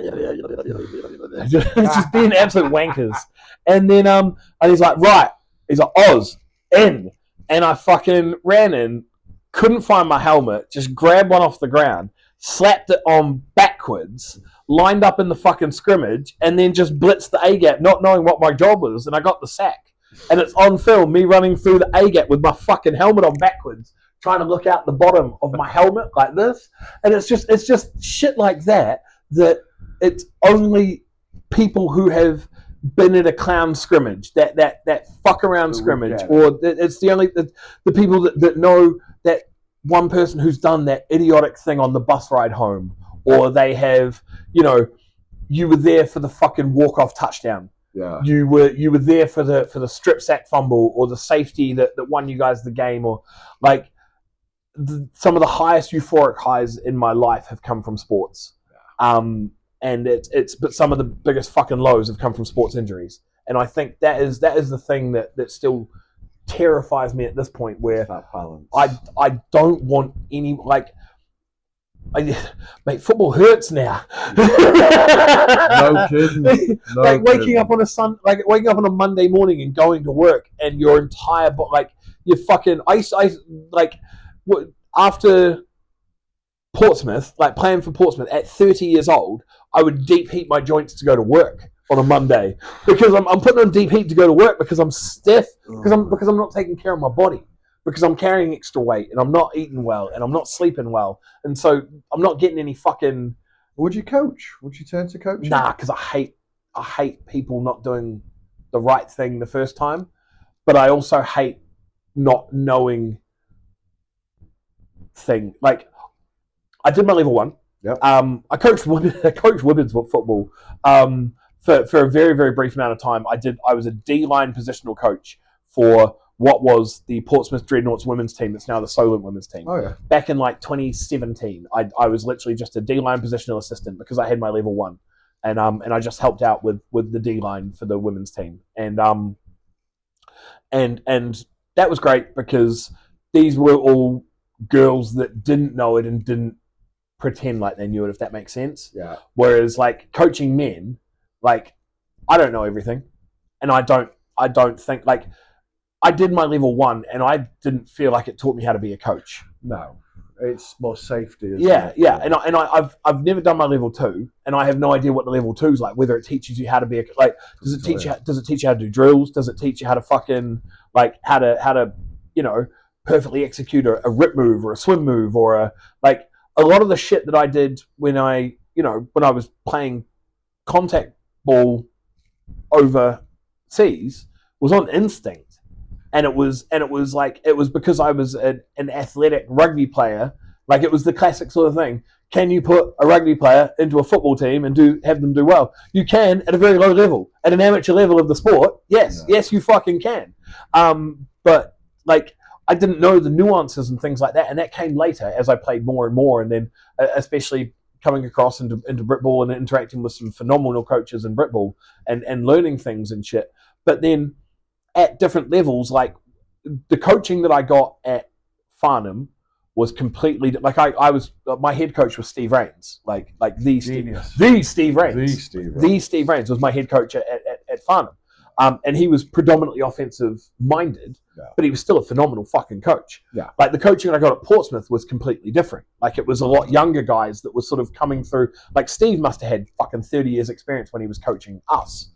just being absolute wankers. And then and he's like, right. He's like, Oz, in. And I fucking ran in, couldn't find my helmet, just grabbed one off the ground, slapped it on backwards, lined up in the fucking scrimmage, and then just blitzed the A-gap, not knowing what my job was, and I got the sack. And it's on film, me running through the A-gap with my fucking helmet on backwards, trying to look out the bottom of my helmet like this. And it's just shit like that it's only people who have been at a clown scrimmage, that fuck around scrimmage, or it's the only the people that know that one person who's done that idiotic thing on the bus ride home, or they have, you were there for the fucking walk-off touchdown. Yeah. You were there for the strip sack fumble, or the safety that won you guys the game, or like some of the highest euphoric highs in my life have come from sports. And but some of the biggest fucking lows have come from sports injuries. And I think that is the thing that still terrifies me at this point, where I don't want any, like, mate, football hurts now. No kidding. Like waking up on a Monday morning and going to work, and your entire after Portsmouth, like playing for Portsmouth at 30 years old, I would deep heat my joints to go to work on a Monday, because I'm putting on deep heat to go to work because I'm stiff, because I'm not taking care of my body, because I'm carrying extra weight, and I'm not eating well, and I'm not sleeping well, and so I'm not getting any fucking. Would you coach? Would you turn to coaching? Nah, because I hate people not doing the right thing the first time, but I also hate not knowing thing. Like, I did my level 1. Yep. I coached women's football for a very, very brief amount of time. I was a D-line positional coach for what was the Portsmouth Dreadnoughts women's team that's now the Solent women's team. Oh, yeah. Back in like 2017, I was literally just a D-line positional assistant because I had my level 1. And I just helped out with the D-line for the women's team. And that was great, because these were all girls that didn't know it and didn't pretend like they knew it, if that makes sense. Yeah. Whereas like coaching men, like, I don't know everything, and I don't think, like, I did my level 1 and I didn't feel like it taught me how to be a coach. No, it's more safety. Yeah. And I've never done my level 2, and I have no idea what the level 2 is like. Whether it teaches you how to be does it teach you how to do drills? Does it teach you how to fucking, like, how to perfectly execute a rip move or a swim move, or a lot of the shit that I did when I was playing contact ball overseas was on instinct. And it was because I was an athletic rugby player. Like, it was the classic sort of thing. Can you put a rugby player into a football team and have them do well? You can, at a very low level. At an amateur level of the sport, yes. Yeah. Yes, you fucking can. But, like, I didn't know the nuances and things like that, and that came later as I played more and more, and then especially coming across into Britball and interacting with some phenomenal coaches in Britball and learning things and shit. But then at different levels, like, the coaching that I got at Farnham was completely, like, I was, my head coach was Steve Rains, like the Steve Rains was my head coach at Farnham. And he was predominantly offensive minded, but he was still a phenomenal fucking coach. Yeah. Like, the coaching I got at Portsmouth was completely different. Like, it was a lot younger guys that were sort of coming through. Like, Steve must have had fucking 30 years experience when he was coaching us.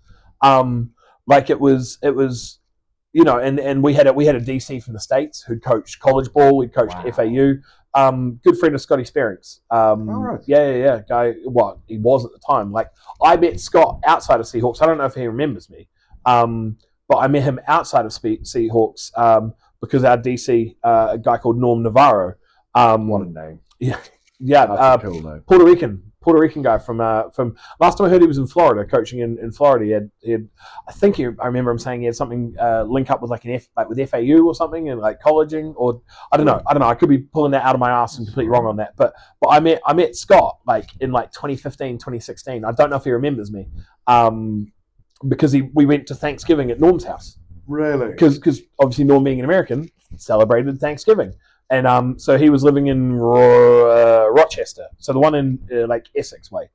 Like it was, and we had a DC from the States who'd coached college ball, he'd coached FAU. Good friend of Scotty Sperrings. Right. Yeah. Guy, well, he was at the time. Like I met Scott outside of Seahawks. I don't know if he remembers me, but I met him outside of Seahawks because our DC, a guy called Norm Navarro. What a name! Yeah, cool name. Puerto Rican guy from last time I heard he was in Florida coaching in Florida. I remember him saying he had something link up with like with FAU or something and like colleging or I don't know. I could be pulling that out of my ass and completely wrong on that. But I met Scott like in like 2015, 2016. I don't know if he remembers me because we went to Thanksgiving at Norm's house. Really? Because obviously Norm being an American celebrated Thanksgiving. And so he was living in Rochester, so the one in like Essex way.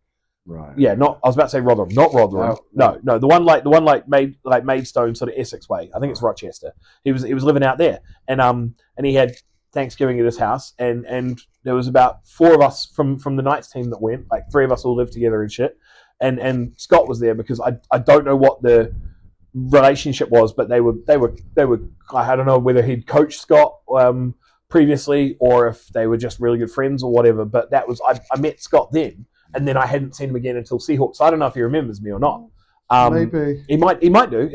Right. Yeah, I was about to say Rotherham, not Rotherham. No, the one like Maidstone sort of Essex way. I think it's Rochester. He was living out there, and he had Thanksgiving at his house, and there was about 4 of us from the Knights team that went. Like 3 of us all lived together and shit. And Scott was there because I don't know what the relationship was, but they were. I don't know whether he'd coached Scott previously or if they were just really good friends or whatever, but that was I met Scott then, and then I hadn't seen him again until Seahawks. So I don't know if he remembers me or not. Maybe he might do.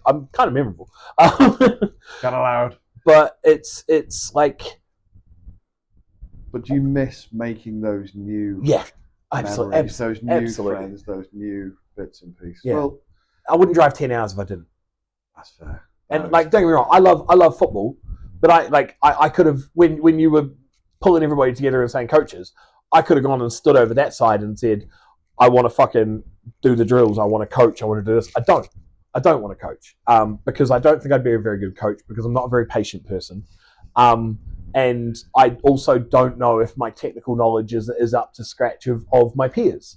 I'm kind of memorable. Kind of loud, but it's like. But do you miss making those new? Yeah, absolutely. Those new friends, those new bits and pieces. Yeah. Well, I wouldn't drive 10 hours if I didn't. That's fair. And like, don't get me wrong, I love football. But I could have, when you were pulling everybody together and saying coaches, I could have gone and stood over that side and said, I want to fucking do the drills. I want to coach. I want to do this. I don't want to coach because I don't think I'd be a very good coach because I'm not a very patient person. And I also don't know if my technical knowledge is up to scratch of my peers.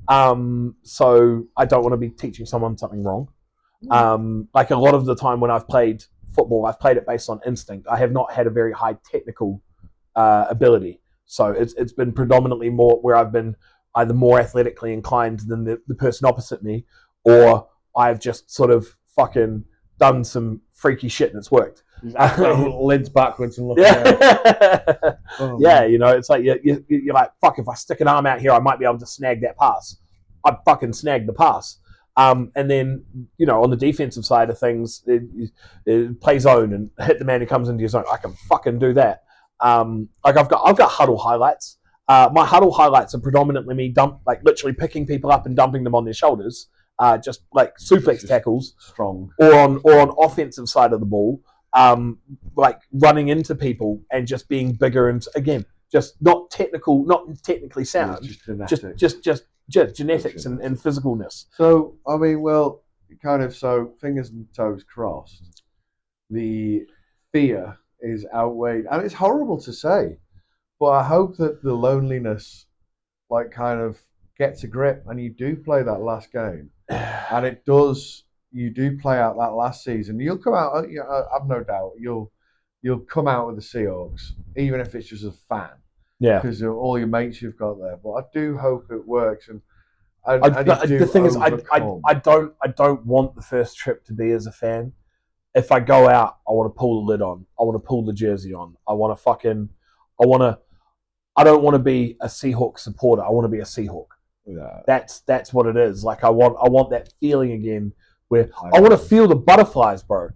So I don't want to be teaching someone something wrong. Like a lot of the time when I've played football, I've played it based on instinct. I have not had a very high technical ability, so it's been predominantly more where I've been either more athletically inclined than the person opposite me, or I've just sort of fucking done some freaky shit and it's worked. Lids backwards and looking. Yeah, it's like you're like, fuck. If I stick an arm out here, I might be able to snag that pass. I fucking snagged the pass. And then, on the defensive side of things, it play zone and hit the man who comes into your zone. I can fucking do that. Like I've got huddle highlights. My huddle highlights are predominantly me literally picking people up and dumping them on their shoulders, just like suplex tackles, strong, or on offensive side of the ball, like running into people and just being bigger and again, just not technically sound, just genetics and physicalness. So, I mean, well, kind of, so fingers and toes crossed, the fear is outweighed. And it's horrible to say, but I hope that the loneliness, like, kind of gets a grip and you do play that last game. And you do play out that last season. You'll come out, I've no doubt, you'll come out with the Seahawks, even if it's just a fan. Yeah, because of all your mates you've got there. But I do hope it works. And the thing is, I don't want the first trip to be as a fan. If I go out, I want to pull the lid on. I want to pull the jersey on. I don't want to be a Seahawks supporter. I want to be a Seahawk. Yeah. That's what it is. Like I want that feeling again where I want to feel the butterflies, bro.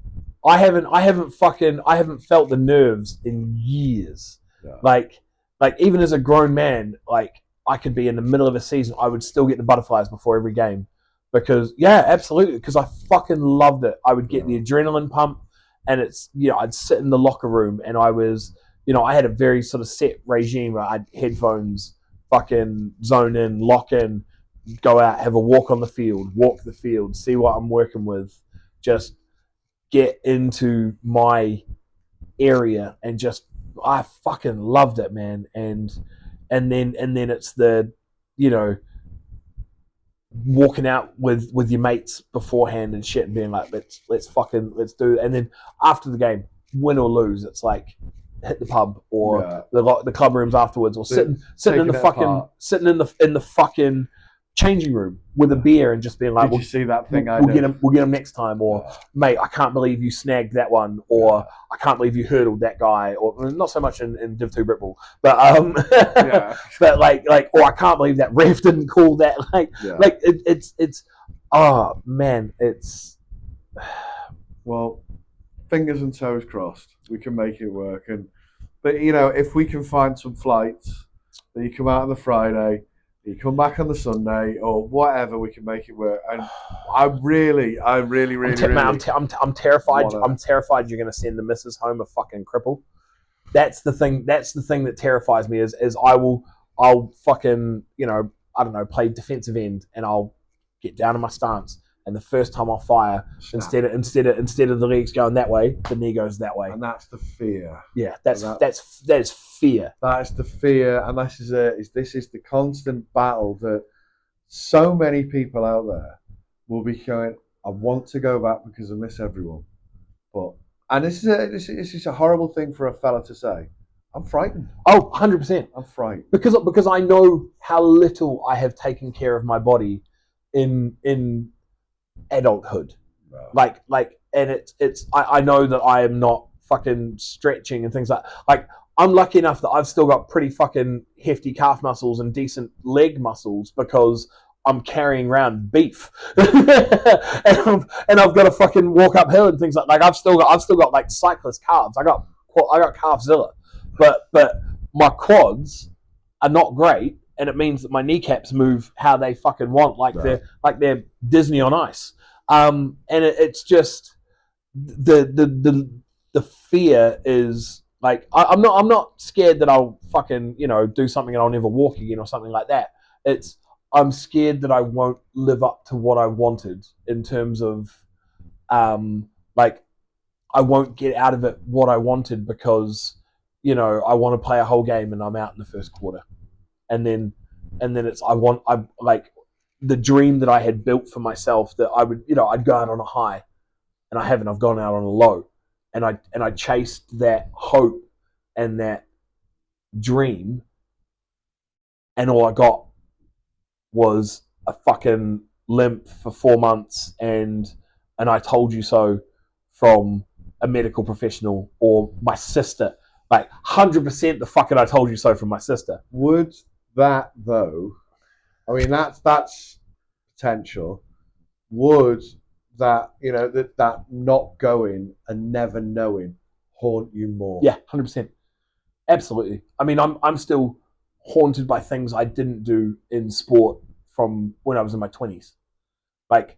I haven't felt the nerves in years. Yeah. Like even as a grown man, like I could be in the middle of a season, I would still get the butterflies before every game. Because, yeah, absolutely, because I fucking loved it. I would get the adrenaline pump, and it's, I'd sit in the locker room, and I was, I had a very sort of set regime where I had headphones, fucking zone in, lock in, go out, have a walk on the field, walk the field, see what I'm working with, just get into my area, and just, I fucking loved it, man. And then it's the, walking out with your mates beforehand and shit and being like, let's do it. And then after the game, win or lose, it's like hit the pub or the club rooms afterwards, or sitting in the fucking changing room with a beer and just being like, Did you see that thing I we'll did? get him next time, or mate, I can't believe you snagged that one, or I can't believe you hurdled that guy, or not so much in Div 2 Brit Ball, but Yeah. but like, or I can't believe that ref didn't call that, Yeah. like it's oh man, it's Well, fingers and toes crossed. We can make it work, but you know, if we can find some flights that you come out on the Friday, you come back on the Sunday, or whatever, we can make it work. And I really, I'm terrified. wanna- I'm terrified you're going to send the missus home a fucking cripple. That's the thing. That's the thing that terrifies me. Is I'll fucking, you know, I don't know, play defensive end, and I'll get down in my stance, and the first time I'll fire, snap. instead of the legs going that way, the knee goes that way. And that's the fear. Yeah, that is fear. That is the fear, and this is the constant battle that so many people out there will be going, I want to go back because I miss everyone, and this is a horrible thing for a fella to say. I'm frightened. Oh, 100%. I'm frightened because I know how little I have taken care of my body in adulthood. No. Like, and I know that I am not fucking stretching and things like I'm lucky enough that I've still got pretty fucking hefty calf muscles and decent leg muscles because I'm carrying around beef, and I've got to fucking walk uphill and things like I've still got like cyclist calves. I got calfzilla, but my quads are not great, and it means that my kneecaps move how they fucking want, like they're Disney on ice. And it's just the fear is like I'm not scared that I'll fucking, you know, do something and I'll never walk again or something like that. I'm scared that I won't live up to what I wanted in terms of like I won't get out of it what I wanted because, you know, I want to play a whole game and I'm out in the first quarter, and then I like the dream that I had built for myself that I would, you know, I'd go out on a high, and I haven't. I've gone out on a low, and I chased that hope and that dream, and all I got was a fucking limp for 4 months and I told you so from a medical professional or my sister. Like 100% the fucking I told you so from my sister. Would that though? I mean, that's potential. Would that, you know, that not going and never knowing haunt you more? Yeah, 100%. Absolutely. I mean, I'm still haunted by things I didn't do in sport from when I was in my 20s. Like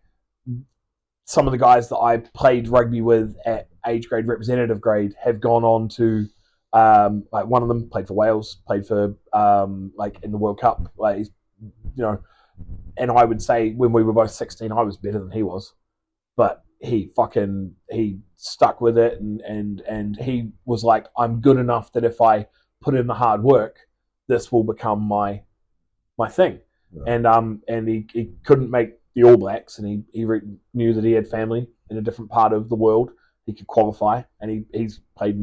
some of the guys that I played rugby with at age grade, representative grade, have gone on to like one of them played for Wales, played for like in the World Cup, like, you know, and I would say when we were both 16, I was better than he was, but he stuck with it and he was like, I'm good enough that if I put in the hard work, this will become my thing. Yeah. And he couldn't make the All Blacks, and he knew that he had family in a different part of the world. He could qualify, and he's played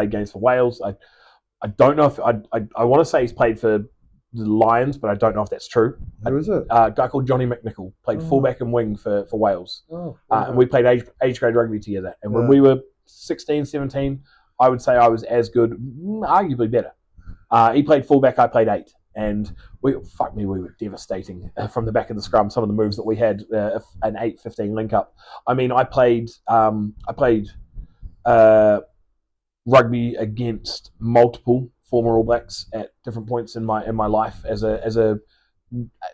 games for Wales. I don't know if I want to say he's played for the Lions, but I don't know if that's true. Who is it? A guy called Johnny McNichol played fullback and wing for Wales. And we played age grade rugby together. And when we were 16, 17, I would say I was as good, arguably better. He played fullback, I played 8. And we were devastating from the back of the scrum. Some of the moves that we had, an 8-15 link up. I mean, I played rugby against multiple former All Blacks at different points in my life as a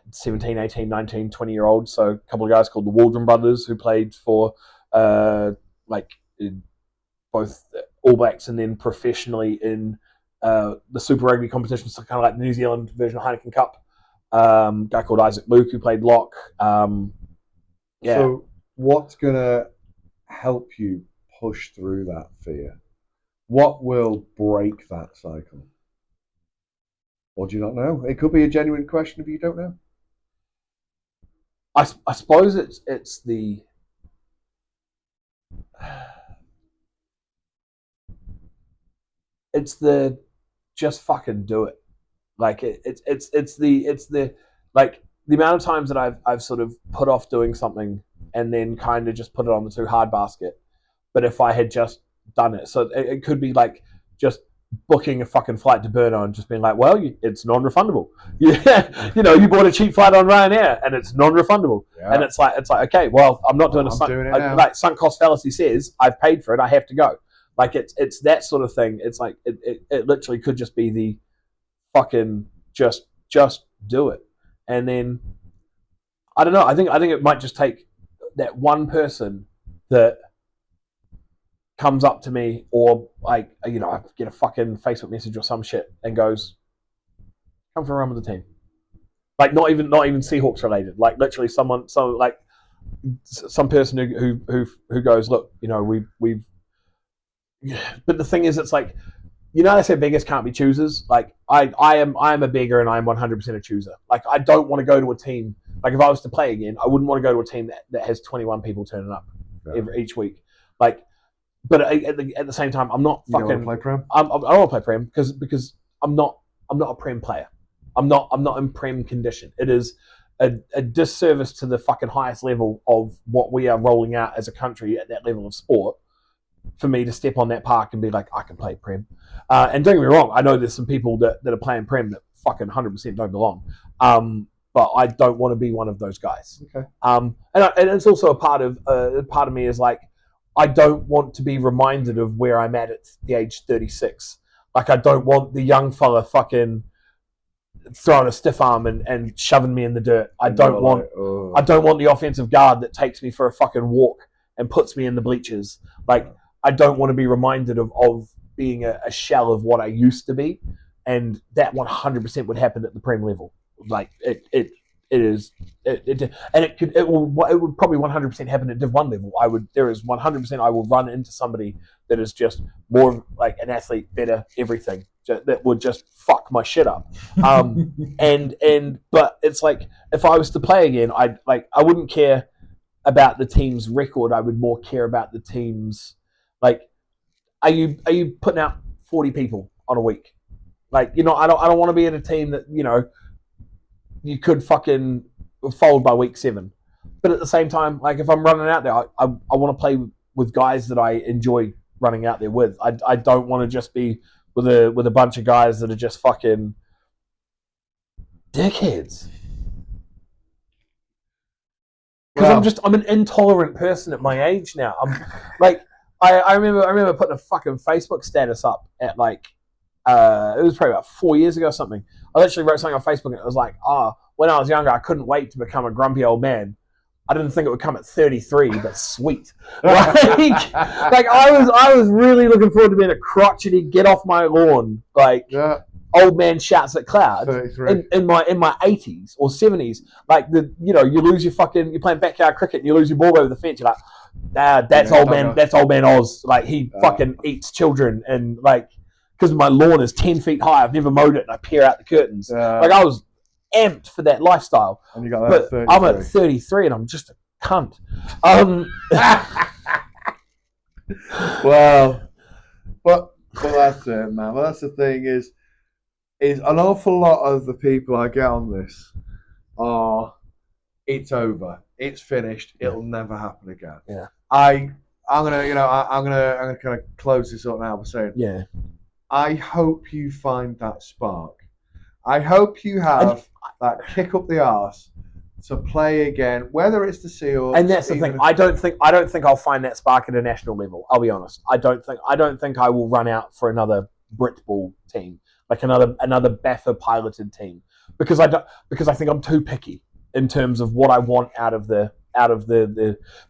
17, 18, 19, 20-year-old. So a couple of guys called the Waldron brothers who played for both All Blacks and then professionally in the Super Rugby competition, so kind of like the New Zealand version of Heineken Cup. Guy called Isaac Luke who played lock. So what's going to help you push through that fear? What will break that cycle? Or do you not know? It could be a genuine question if you don't know. I suppose it's the just fucking do it. Like it's the like the amount of times that I've sort of put off doing something and then kind of just put it on the too hard basket. But if I had just done it, so it could be like just booking a fucking flight to Brno and just being like, well, it's non-refundable. Yeah, you bought a cheap flight on Ryanair and it's non-refundable. Yeah. And it's like, okay, well, I'm not doing like sunk cost fallacy says, I've paid for it, I have to go. Like it's that sort of thing. It's like it literally could just be the fucking just do it. And then I don't know. I think it might just take that one person that comes up to me, or like I get a fucking Facebook message or some shit and goes, "Come for a run with the team." Like not even Seahawks related. Like literally some person who goes, "Look, we've." But the thing is, it's like, they say beggars can't be choosers. Like I am a beggar and I'm 100% a chooser. Like I don't want to go to a team. Like if I was to play again, I wouldn't want to go to a team that has 21 people turning up each week. Like, but at the same time, I'm not fucking. You don't want to play Prem? I don't want to play Prem because I'm not a Prem player. I'm not in Prem condition. It is a disservice to the fucking highest level of what we are rolling out as a country at that level of sport for me to step on that park and be like, I can play Prem. And don't get me wrong, I know there's some people that are playing Prem that fucking 100% don't belong. But I don't want to be one of those guys. Okay. And it's also a part of me is like, I don't want to be reminded of where I'm at the age 36. Like I don't want the young fella fucking throwing a stiff arm and shoving me in the dirt. I don't want the offensive guard that takes me for a fucking walk and puts me in the bleachers. Like I don't want to be reminded of being a shell of what I used to be, and that 100% would happen at the Prem level. Like it would probably 100% happen at Div 1 level. There is 100% I will run into somebody that is just more like an athlete, better, everything that would just fuck my shit up. But it's like if I was to play again, I wouldn't care about the team's record. I would more care about the team's like, are you putting out 40 people on a week? Like, I don't want to be in a team that, you could fucking fold by week 7. But at the same time, like if I'm running out there, I want to play with guys that I enjoy running out there with. I don't want to just be with a bunch of guys that are just fucking dickheads. Because I'm an intolerant person at my age now. I'm like, I remember putting a fucking Facebook status up at like, it was probably about 4 years ago or something. I literally wrote something on Facebook and it was like, when I was younger, I couldn't wait to become a grumpy old man. I didn't think it would come at 33, but sweet. Like I was really looking forward to being a crotchety, get off my lawn, like old man shouts at clouds in my 80s or 70s. Like you lose you're playing backyard cricket and you lose your ball over the fence. You're like, that's old man Oz. Like he fucking eats children and like. Because my lawn is 10 feet high, I've never mowed it, and I peer out the curtains. Like I was amped for that lifestyle. And you got that but I'm at 33, and I'm just a cunt. Well, but that's it, man. Well, that's the thing is an awful lot of the people I get on this are, it's over, it's finished, it'll never happen again. Yeah. I'm gonna kind of close this up now by saying, I hope you find that spark. I hope you have that kick up the arse to play again, whether it's the Seahawks. And that's the thing. I don't think I'll find that spark at a national level. I'll be honest. I don't think I will run out for another Brit Ball team, like another BAFA piloted team, because I think I'm too picky in terms of what I want out of the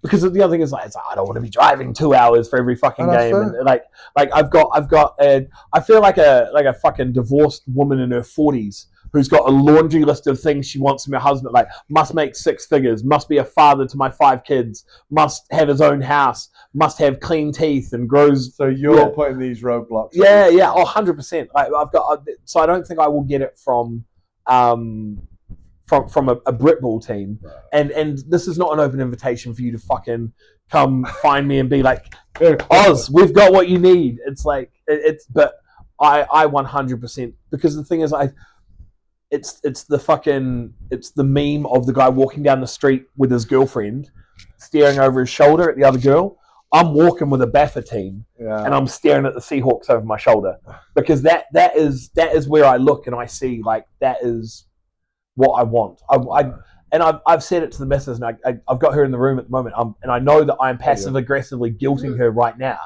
because the other thing is like I don't want to be driving 2 hours for every fucking game, and like I've got I feel like a fucking divorced woman in her 40s who's got a laundry list of things she wants from her husband, like must make 6 figures, must be a father to my 5 kids, must have his own house, must have clean teeth and grows. So you're putting these roadblocks. Yeah, 100%. So I don't think I will get it from a Brit Ball team, right. and this is not an open invitation for you to fucking come find me and be like, Oz, we've got what you need. It's like but I 100%, because the thing is it's the meme of the guy walking down the street with his girlfriend, staring over his shoulder at the other girl. I'm walking with a Baffa team, and I'm staring at the Seahawks over my shoulder, because that is where I look and I see, like, that is what I want. I've said it to the missus, and I've got her in the room at the moment, and I know that I'm passive aggressively guilting her right now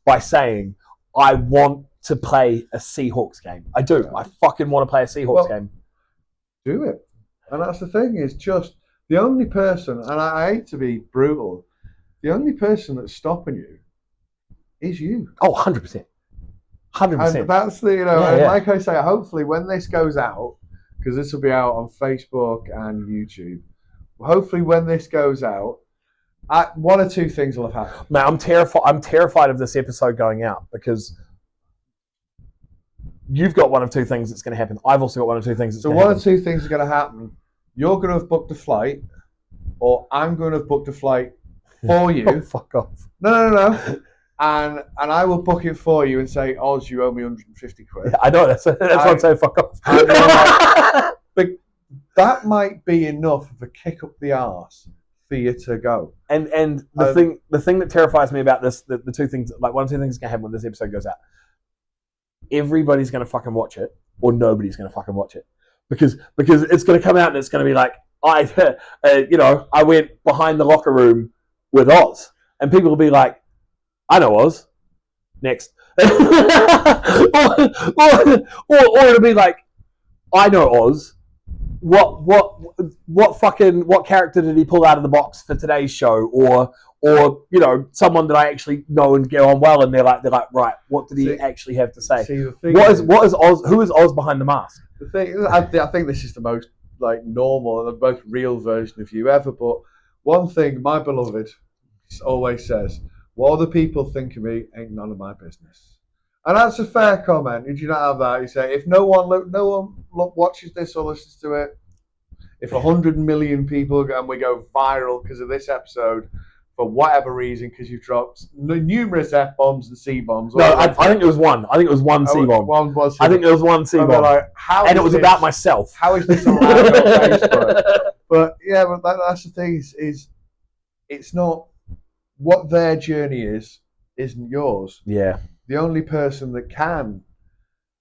by saying I want to play a Seahawks game. I do. I fucking want to play a Seahawks game. Do it. And that's the thing, is just the only person, and I hate to be brutal, the only person that's stopping you is you. Oh, 100%. 100%. And that's the, like I say, hopefully when this goes out, because this will be out on Facebook and YouTube, hopefully when this goes out, one or two things will have happened. Man, I'm terrified of this episode going out, because you've got one of two things that's going to happen. I've also got one of two things that's going to happen. So one or two things are going to happen. You're going to have booked a flight, or I'm going to have booked a flight for you. Oh, fuck off. No. And I will book it for you and say, Oz, you owe me 150 quid. Yeah, I know, that's what I'm saying, fuck off. But that might be enough of a kick up the arse for you to go. And the thing that terrifies me about this, the two things, like one of the two things that's going to happen when this episode goes out, everybody's going to fucking watch it, or nobody's going to fucking watch it. Because it's going to come out and it's going to be like, I went behind the locker room with Oz. And people will be like, I know Oz. Next. or it'll be like, I know Oz. What character did he pull out of the box for today's show? Or someone that I actually know and get on well, and they're like, right, what did he actually have to say? What is Oz? Who is Oz behind the mask? The thing, I think this is the most like normal and the most real version of you ever. But one thing my beloved always says: "What other people think of me ain't none of my business." And that's a fair comment. Did you not have that? You say, if no one watches this or listens to it, if 100 million people and we go viral because of this episode, for whatever reason, because you've dropped numerous F-bombs and C-bombs. No, I think it was one. I think it was one C-bomb. One was. I think there was one C-bomb. Like, and it was about myself. How is this allowed on Facebook? But yeah, that's the thing, is it's not what their journey isn't yours. Yeah. The only person that can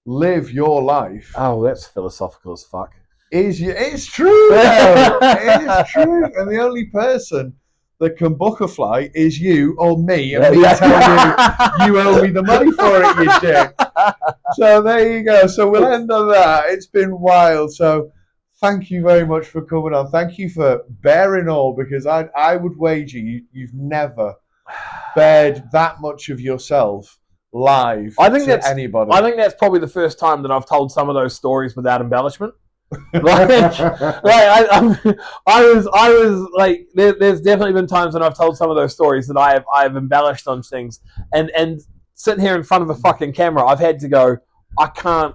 live your life. Oh, that's philosophical as fuck. It's true. It is true. And the only person that can book a flight is you or me, and me tell you owe me the money for it, you dick. So there you go. So we'll end on that. It's been wild. So thank you very much for coming on. Thank you for bearing all, because I would wager you've never bared that much of yourself live to anybody. I think that's probably the first time that I've told some of those stories without embellishment. I was like, there's definitely been times when I've told some of those stories that I've embellished on things, and sitting here in front of a fucking camera, I've had to go, I can't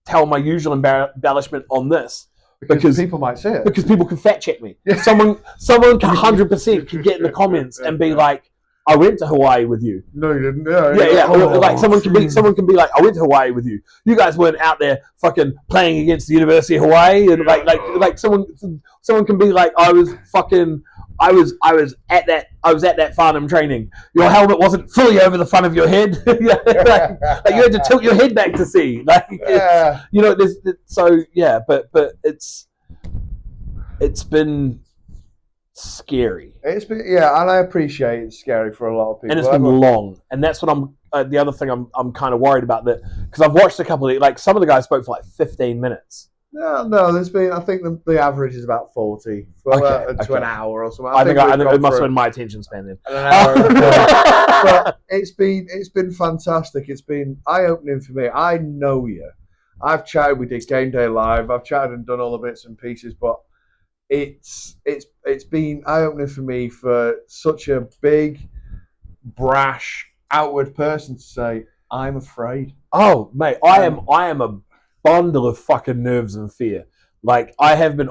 tell my usual embellishment on this because people might see it, because people can fact check me. Someone 100% can get in the comments and be like, I went to Hawaii with you. No, you didn't. Yeah. Like someone can be like, I went to Hawaii with you. You guys weren't out there fucking playing against the University of Hawaii, and like someone can be like, I was at that Farnham training. Your helmet wasn't fully over the front of your head. like you had to tilt your head back to see. Like but it's been scary. It's been, and I appreciate it's scary for a lot of people. And it's been long, and that's what I'm. The other thing I'm kind of worried about, that because I've watched a couple of, like, some of the guys spoke for like 15 minutes. No, there's been, I think the average is about 40 to an hour or something. I think it must have been my attention span then. An hour but it's been fantastic. It's been eye-opening for me. I know you. I've chatted. We did Game Day Live. I've chatted and done all the bits and pieces, but it's been eye-opening for me, for such a big, brash, outward person to say, I'm afraid. Oh, mate, I am a bundle of fucking nerves and fear. Like I have been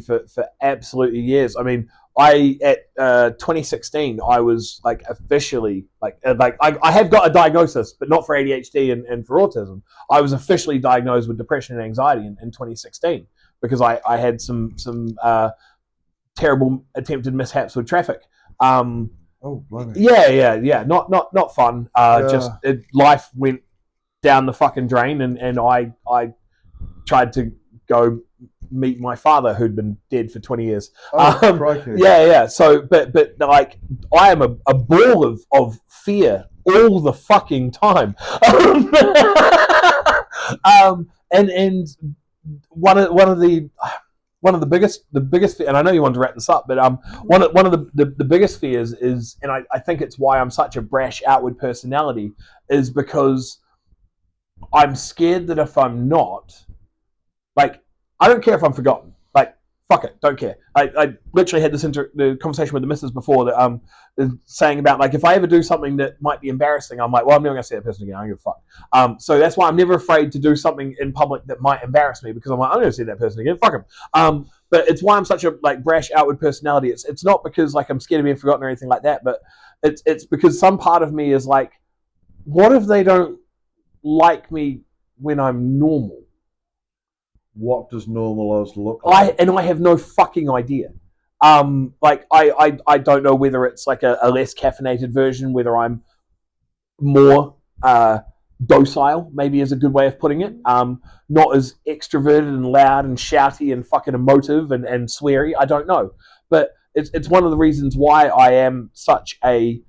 for absolutely years. I mean, at 2016 I was like officially like I have got a diagnosis, but not for ADHD and for autism. I was officially diagnosed with depression and anxiety in 2016. because I had some terrible attempted mishaps with traffic. Oh, blimey. Yeah. Not fun. Yeah. Just life went down the fucking drain, and I tried to go meet my father who'd been dead for 20 years. Oh, crikey. Yeah. So, but like, I am a ball of fear all the fucking time. And one of the biggest, and I know you want to wrap this up, but one of the biggest fears is, and I think it's why I'm such a brash outward personality, is because I'm scared that if I'm not, like, I don't care if I'm forgotten. Like, fuck it, don't care. I literally had the conversation with the missus before that saying about, like, if I ever do something that might be embarrassing, I'm like, well, I'm never going to see that person again. I don't give a fuck. So that's why I'm never afraid to do something in public that might embarrass me, because I'm like, I'm going to see that person again. Fuck him. But it's why I'm such a, like, brash outward personality. It's not because, like, I'm scared of being forgotten or anything like that, but it's because some part of me is like, what if they don't like me when I'm normal? What does normal us look like? I have no fucking idea. Like, I don't know whether it's like a less caffeinated version, whether I'm more docile, maybe is a good way of putting it. Not as extroverted and loud and shouty and fucking emotive and sweary. I don't know. But it's one of the reasons why I am such a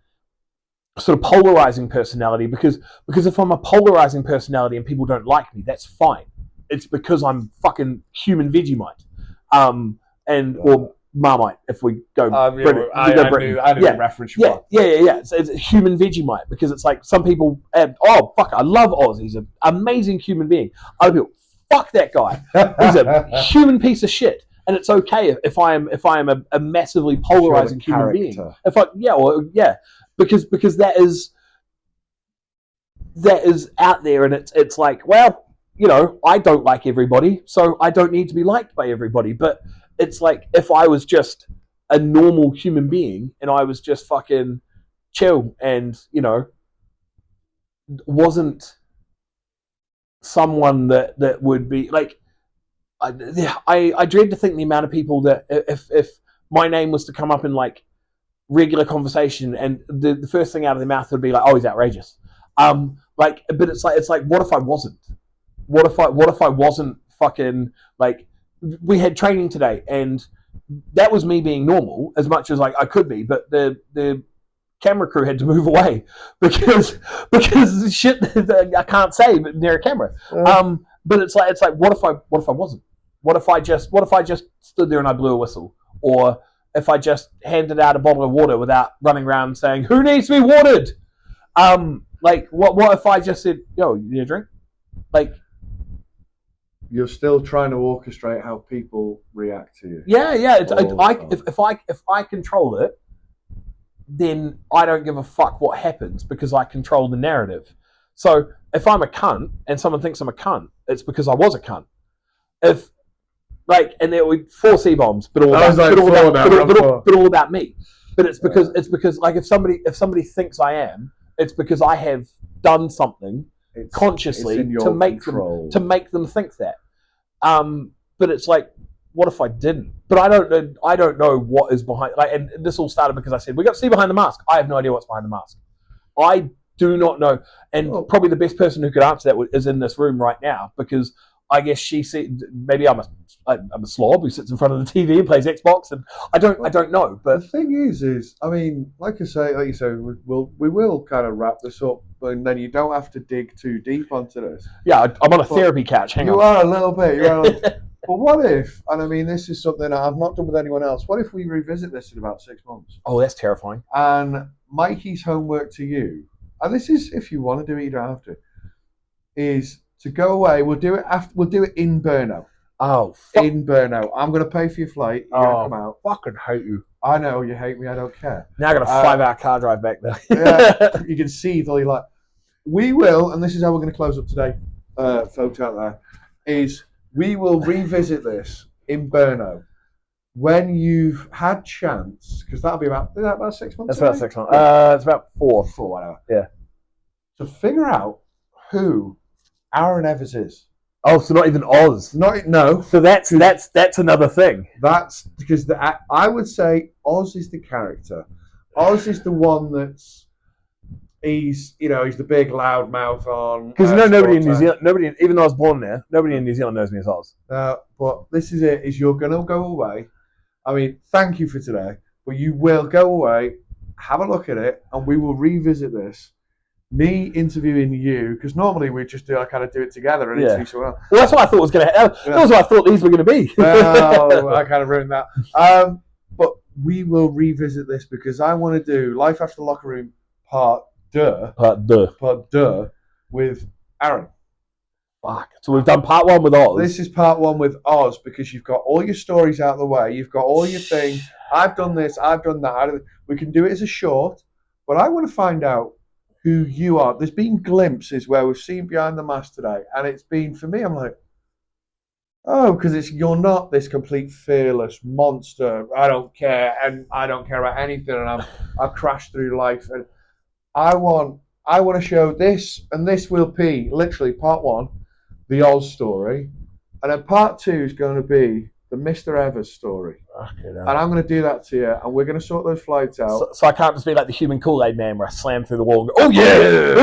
sort of polarizing personality, because if I'm a polarizing personality and people don't like me, that's fine. It's because I'm fucking human Vegemite, or Marmite if we go. I knew the reference. Yeah. It's human Vegemite, because it's like some people. Oh fuck! I love Oz. He's an amazing human being. Other people, fuck that guy. He's a human piece of shit. And it's okay if I am a massively polarizing human being. Because that is out there, and it's like, well, you know, I don't like everybody, so I don't need to be liked by everybody. But it's like, if I was just a normal human being and I was just fucking chill and, you know, wasn't someone that would be like, I dread to think the amount of people that if my name was to come up in like regular conversation and the first thing out of their mouth would be like, oh, he's outrageous. But it's like, what if I wasn't? What if I wasn't fucking, like, we had training today and that was me being normal as much as like I could be, but the camera crew had to move away because shit I can't say but near a camera. But it's like what if I wasn't? What if I just stood there and I blew a whistle? Or if I just handed out a bottle of water without running around saying, who needs to be watered? Like, what if I just said, yo, you need a drink? Like, you're still trying to orchestrate how people react to you. Yeah. If I control it, then I don't give a fuck what happens, because I control the narrative. So if I'm a cunt and someone thinks I'm a cunt, it's because I was a cunt. If, like, and there were 4 C-bombs, but all about me. But it's because like, if somebody thinks I am, it's because I have done something consciously to make them think that. But it's like, what if I didn't? But I don't know what is behind. Like, and this all started because I said we got to see behind the mask. I have no idea what's behind the mask. I do not know, and probably the best person who could answer that is in this room right now, because I guess she said maybe I'm a slob who sits in front of the TV and plays Xbox, and I don't know. But the thing is, I mean, like you say, we will kind of wrap this up, and then you don't have to dig too deep onto this. Yeah, I'm on a therapy couch. You are a little bit. But what if, and I mean, this is something I've not done with anyone else, what if we revisit this in about 6 months? Oh, that's terrifying. And Mikey's homework to you, and this is if you want to do it, you don't have to, is to go away. We'll do it in Brno. Oh, in Brno. I'm going to pay for your flight. You're going to come out. Fucking hate you. I know you hate me. I don't care. Now I got a 5-hour car drive back there. Yeah, you can see all you like. We will, and this is how we're going to close up today, folks out there, is we will revisit this in Brno when you've had chance, because that'll be about 6 months. That's about 6 months. It's about 4, whatever. Yeah. To figure out who Aaron Evers is. Oh, so not even Oz. No. So that's another thing. That's because I would say Oz is the character. Oz is the one that's he's the big loud mouth on. Because nobody in New Zealand, even though I was born there, nobody in New Zealand knows me as Oz. But this is it: is you're gonna go away. I mean, thank you for today, but you will go away, have a look at it, and we will revisit this. Me interviewing you, because normally we just do it together and interview someone else. Well, that's what I thought was going to happen. That was what I thought these were going to be. Well, I kind of ruined that. But we will revisit this because I want to do Life After the Locker Room Part 2 with Aaron. Fuck. So we've done Part 1 with Oz. This is Part 1 with Oz because you've got all your stories out of the way. You've got all your things. I've done this. I've done that. We can do it as a short, but I want to find out who you are. There's been glimpses where we've seen behind the mask today, and it's been, for me, I'm like, oh, because you're not this complete fearless monster. I don't care, and I don't care about anything, and I've crashed through life, and I want to show this, and this will be literally Part 1, the Oz story, and then Part 2 is going to be the Mr. Evers story. And I'm going to do that to you, and we're going to sort those flights out. So I can't just be like the human Kool-Aid man where I slam through the wall and go, oh yeah!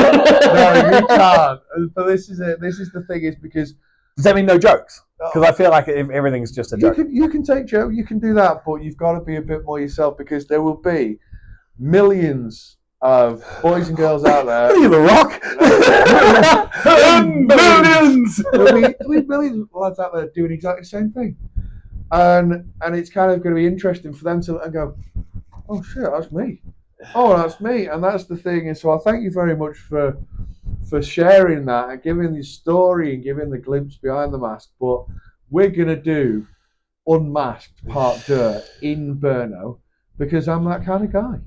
No, you can't. But this is it. This is the thing is because... Does that mean no jokes? Because I feel like everything's just a joke. You can take jokes, you can do that, but you've got to be a bit more yourself because there will be millions of boys and girls out there. Are you The Rock? Millions! There'll be millions of lads out there doing exactly the same thing. And it's kind of going to be interesting for them to go, oh shit, that's me. Oh, that's me. And that's the thing. And so I thank you very much for sharing that and giving the story and giving the glimpse behind the mask. But we're going to do Unmasked Part 2 in Brno because I'm that kind of guy.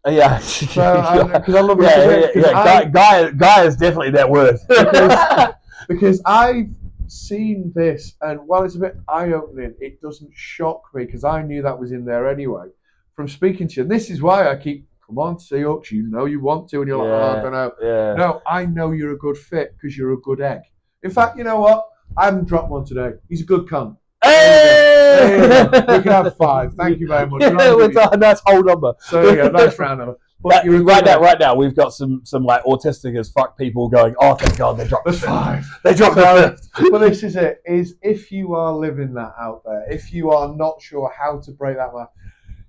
Yeah. Because I love it. Guy is definitely that word. because I've seen this, and while it's a bit eye-opening, it doesn't shock me because I knew that was in there anyway from speaking to you. And this is why I keep, come on, Seahawks, you know you want to, and you're like, oh, I don't know. Yeah. No, I know you're a good fit because you're a good egg. In fact, you know what? I haven't dropped one today. He's a good cunt. Hey! We can have 5. Thank you very much. It's a nice whole number. So there you go, nice round number. But right now, we've got some like autistic as fuck people going, oh, thank God, they dropped the 5. They dropped the 5. But this is it, is if you are living that out there, if you are not sure how to break that mask,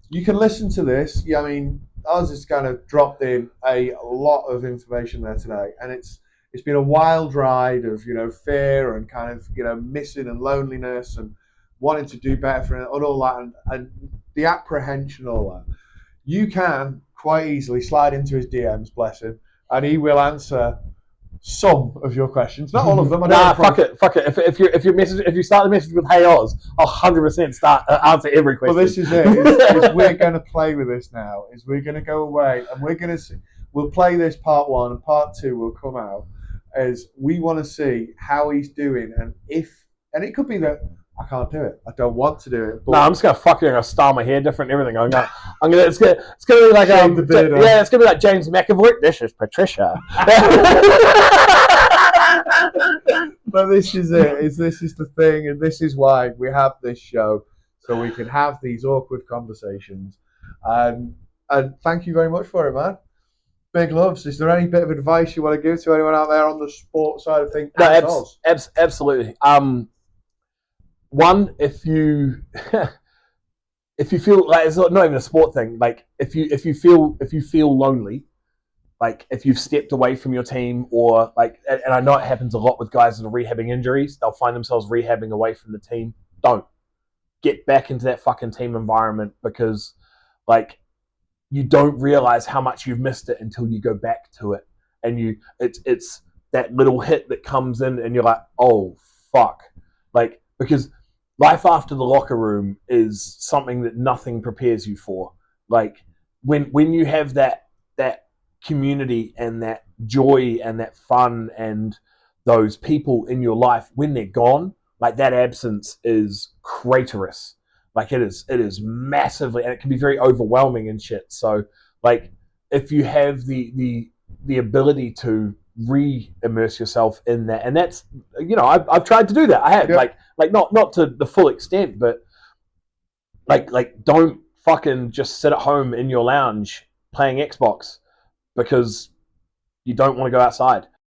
you can listen to this. Yeah, I mean, Oz has kind of dropped in a lot of information there today, and it's been a wild ride of, fear and kind of, missing and loneliness and wanting to do better for it and all that, and the apprehension, all that. You can quite easily slide into his DMs, bless him, and he will answer some of your questions. Not all of them. Fuck it. If you start the message with "Hey Oz," I'll 100% answer every question. Well, this is it. Is we're going to play with this now. Is we're going to go away and we'll play this Part 1 and Part 2 will come out as we want to see how he's doing and it could be that I can't do it. I don't want to do it. No, I'm just gonna I'm gonna style my hair different and everything. It's gonna be like it's gonna be like James McAvoy. This is Patricia. But this is it. This is the thing, and this is why we have this show, so we can have these awkward conversations. And thank you very much for it, man. Big loves. Is there any bit of advice you want to give to anyone out there on the sports side of things? No, absolutely. One, if you feel like it's not even a sport thing, like if you feel lonely, like if you've stepped away from your team or like, and I know it happens a lot with guys that are rehabbing injuries, they'll find themselves rehabbing away from the team. Don't get back into that fucking team environment because like you don't realize how much you've missed it until you go back to it, and it's that little hit that comes in and you're like, oh fuck, like because life after the locker room is something that nothing prepares you for. Like when you have that community and that joy and that fun and those people in your life, when they're gone, like that absence is craterous. Like it is massively, and it can be very overwhelming and shit. So like if you have the ability to re-immerse yourself in that. And that's, I've tried to do that. I have, like not to the full extent, but like don't fucking just sit at home in your lounge playing Xbox because you don't want to go outside.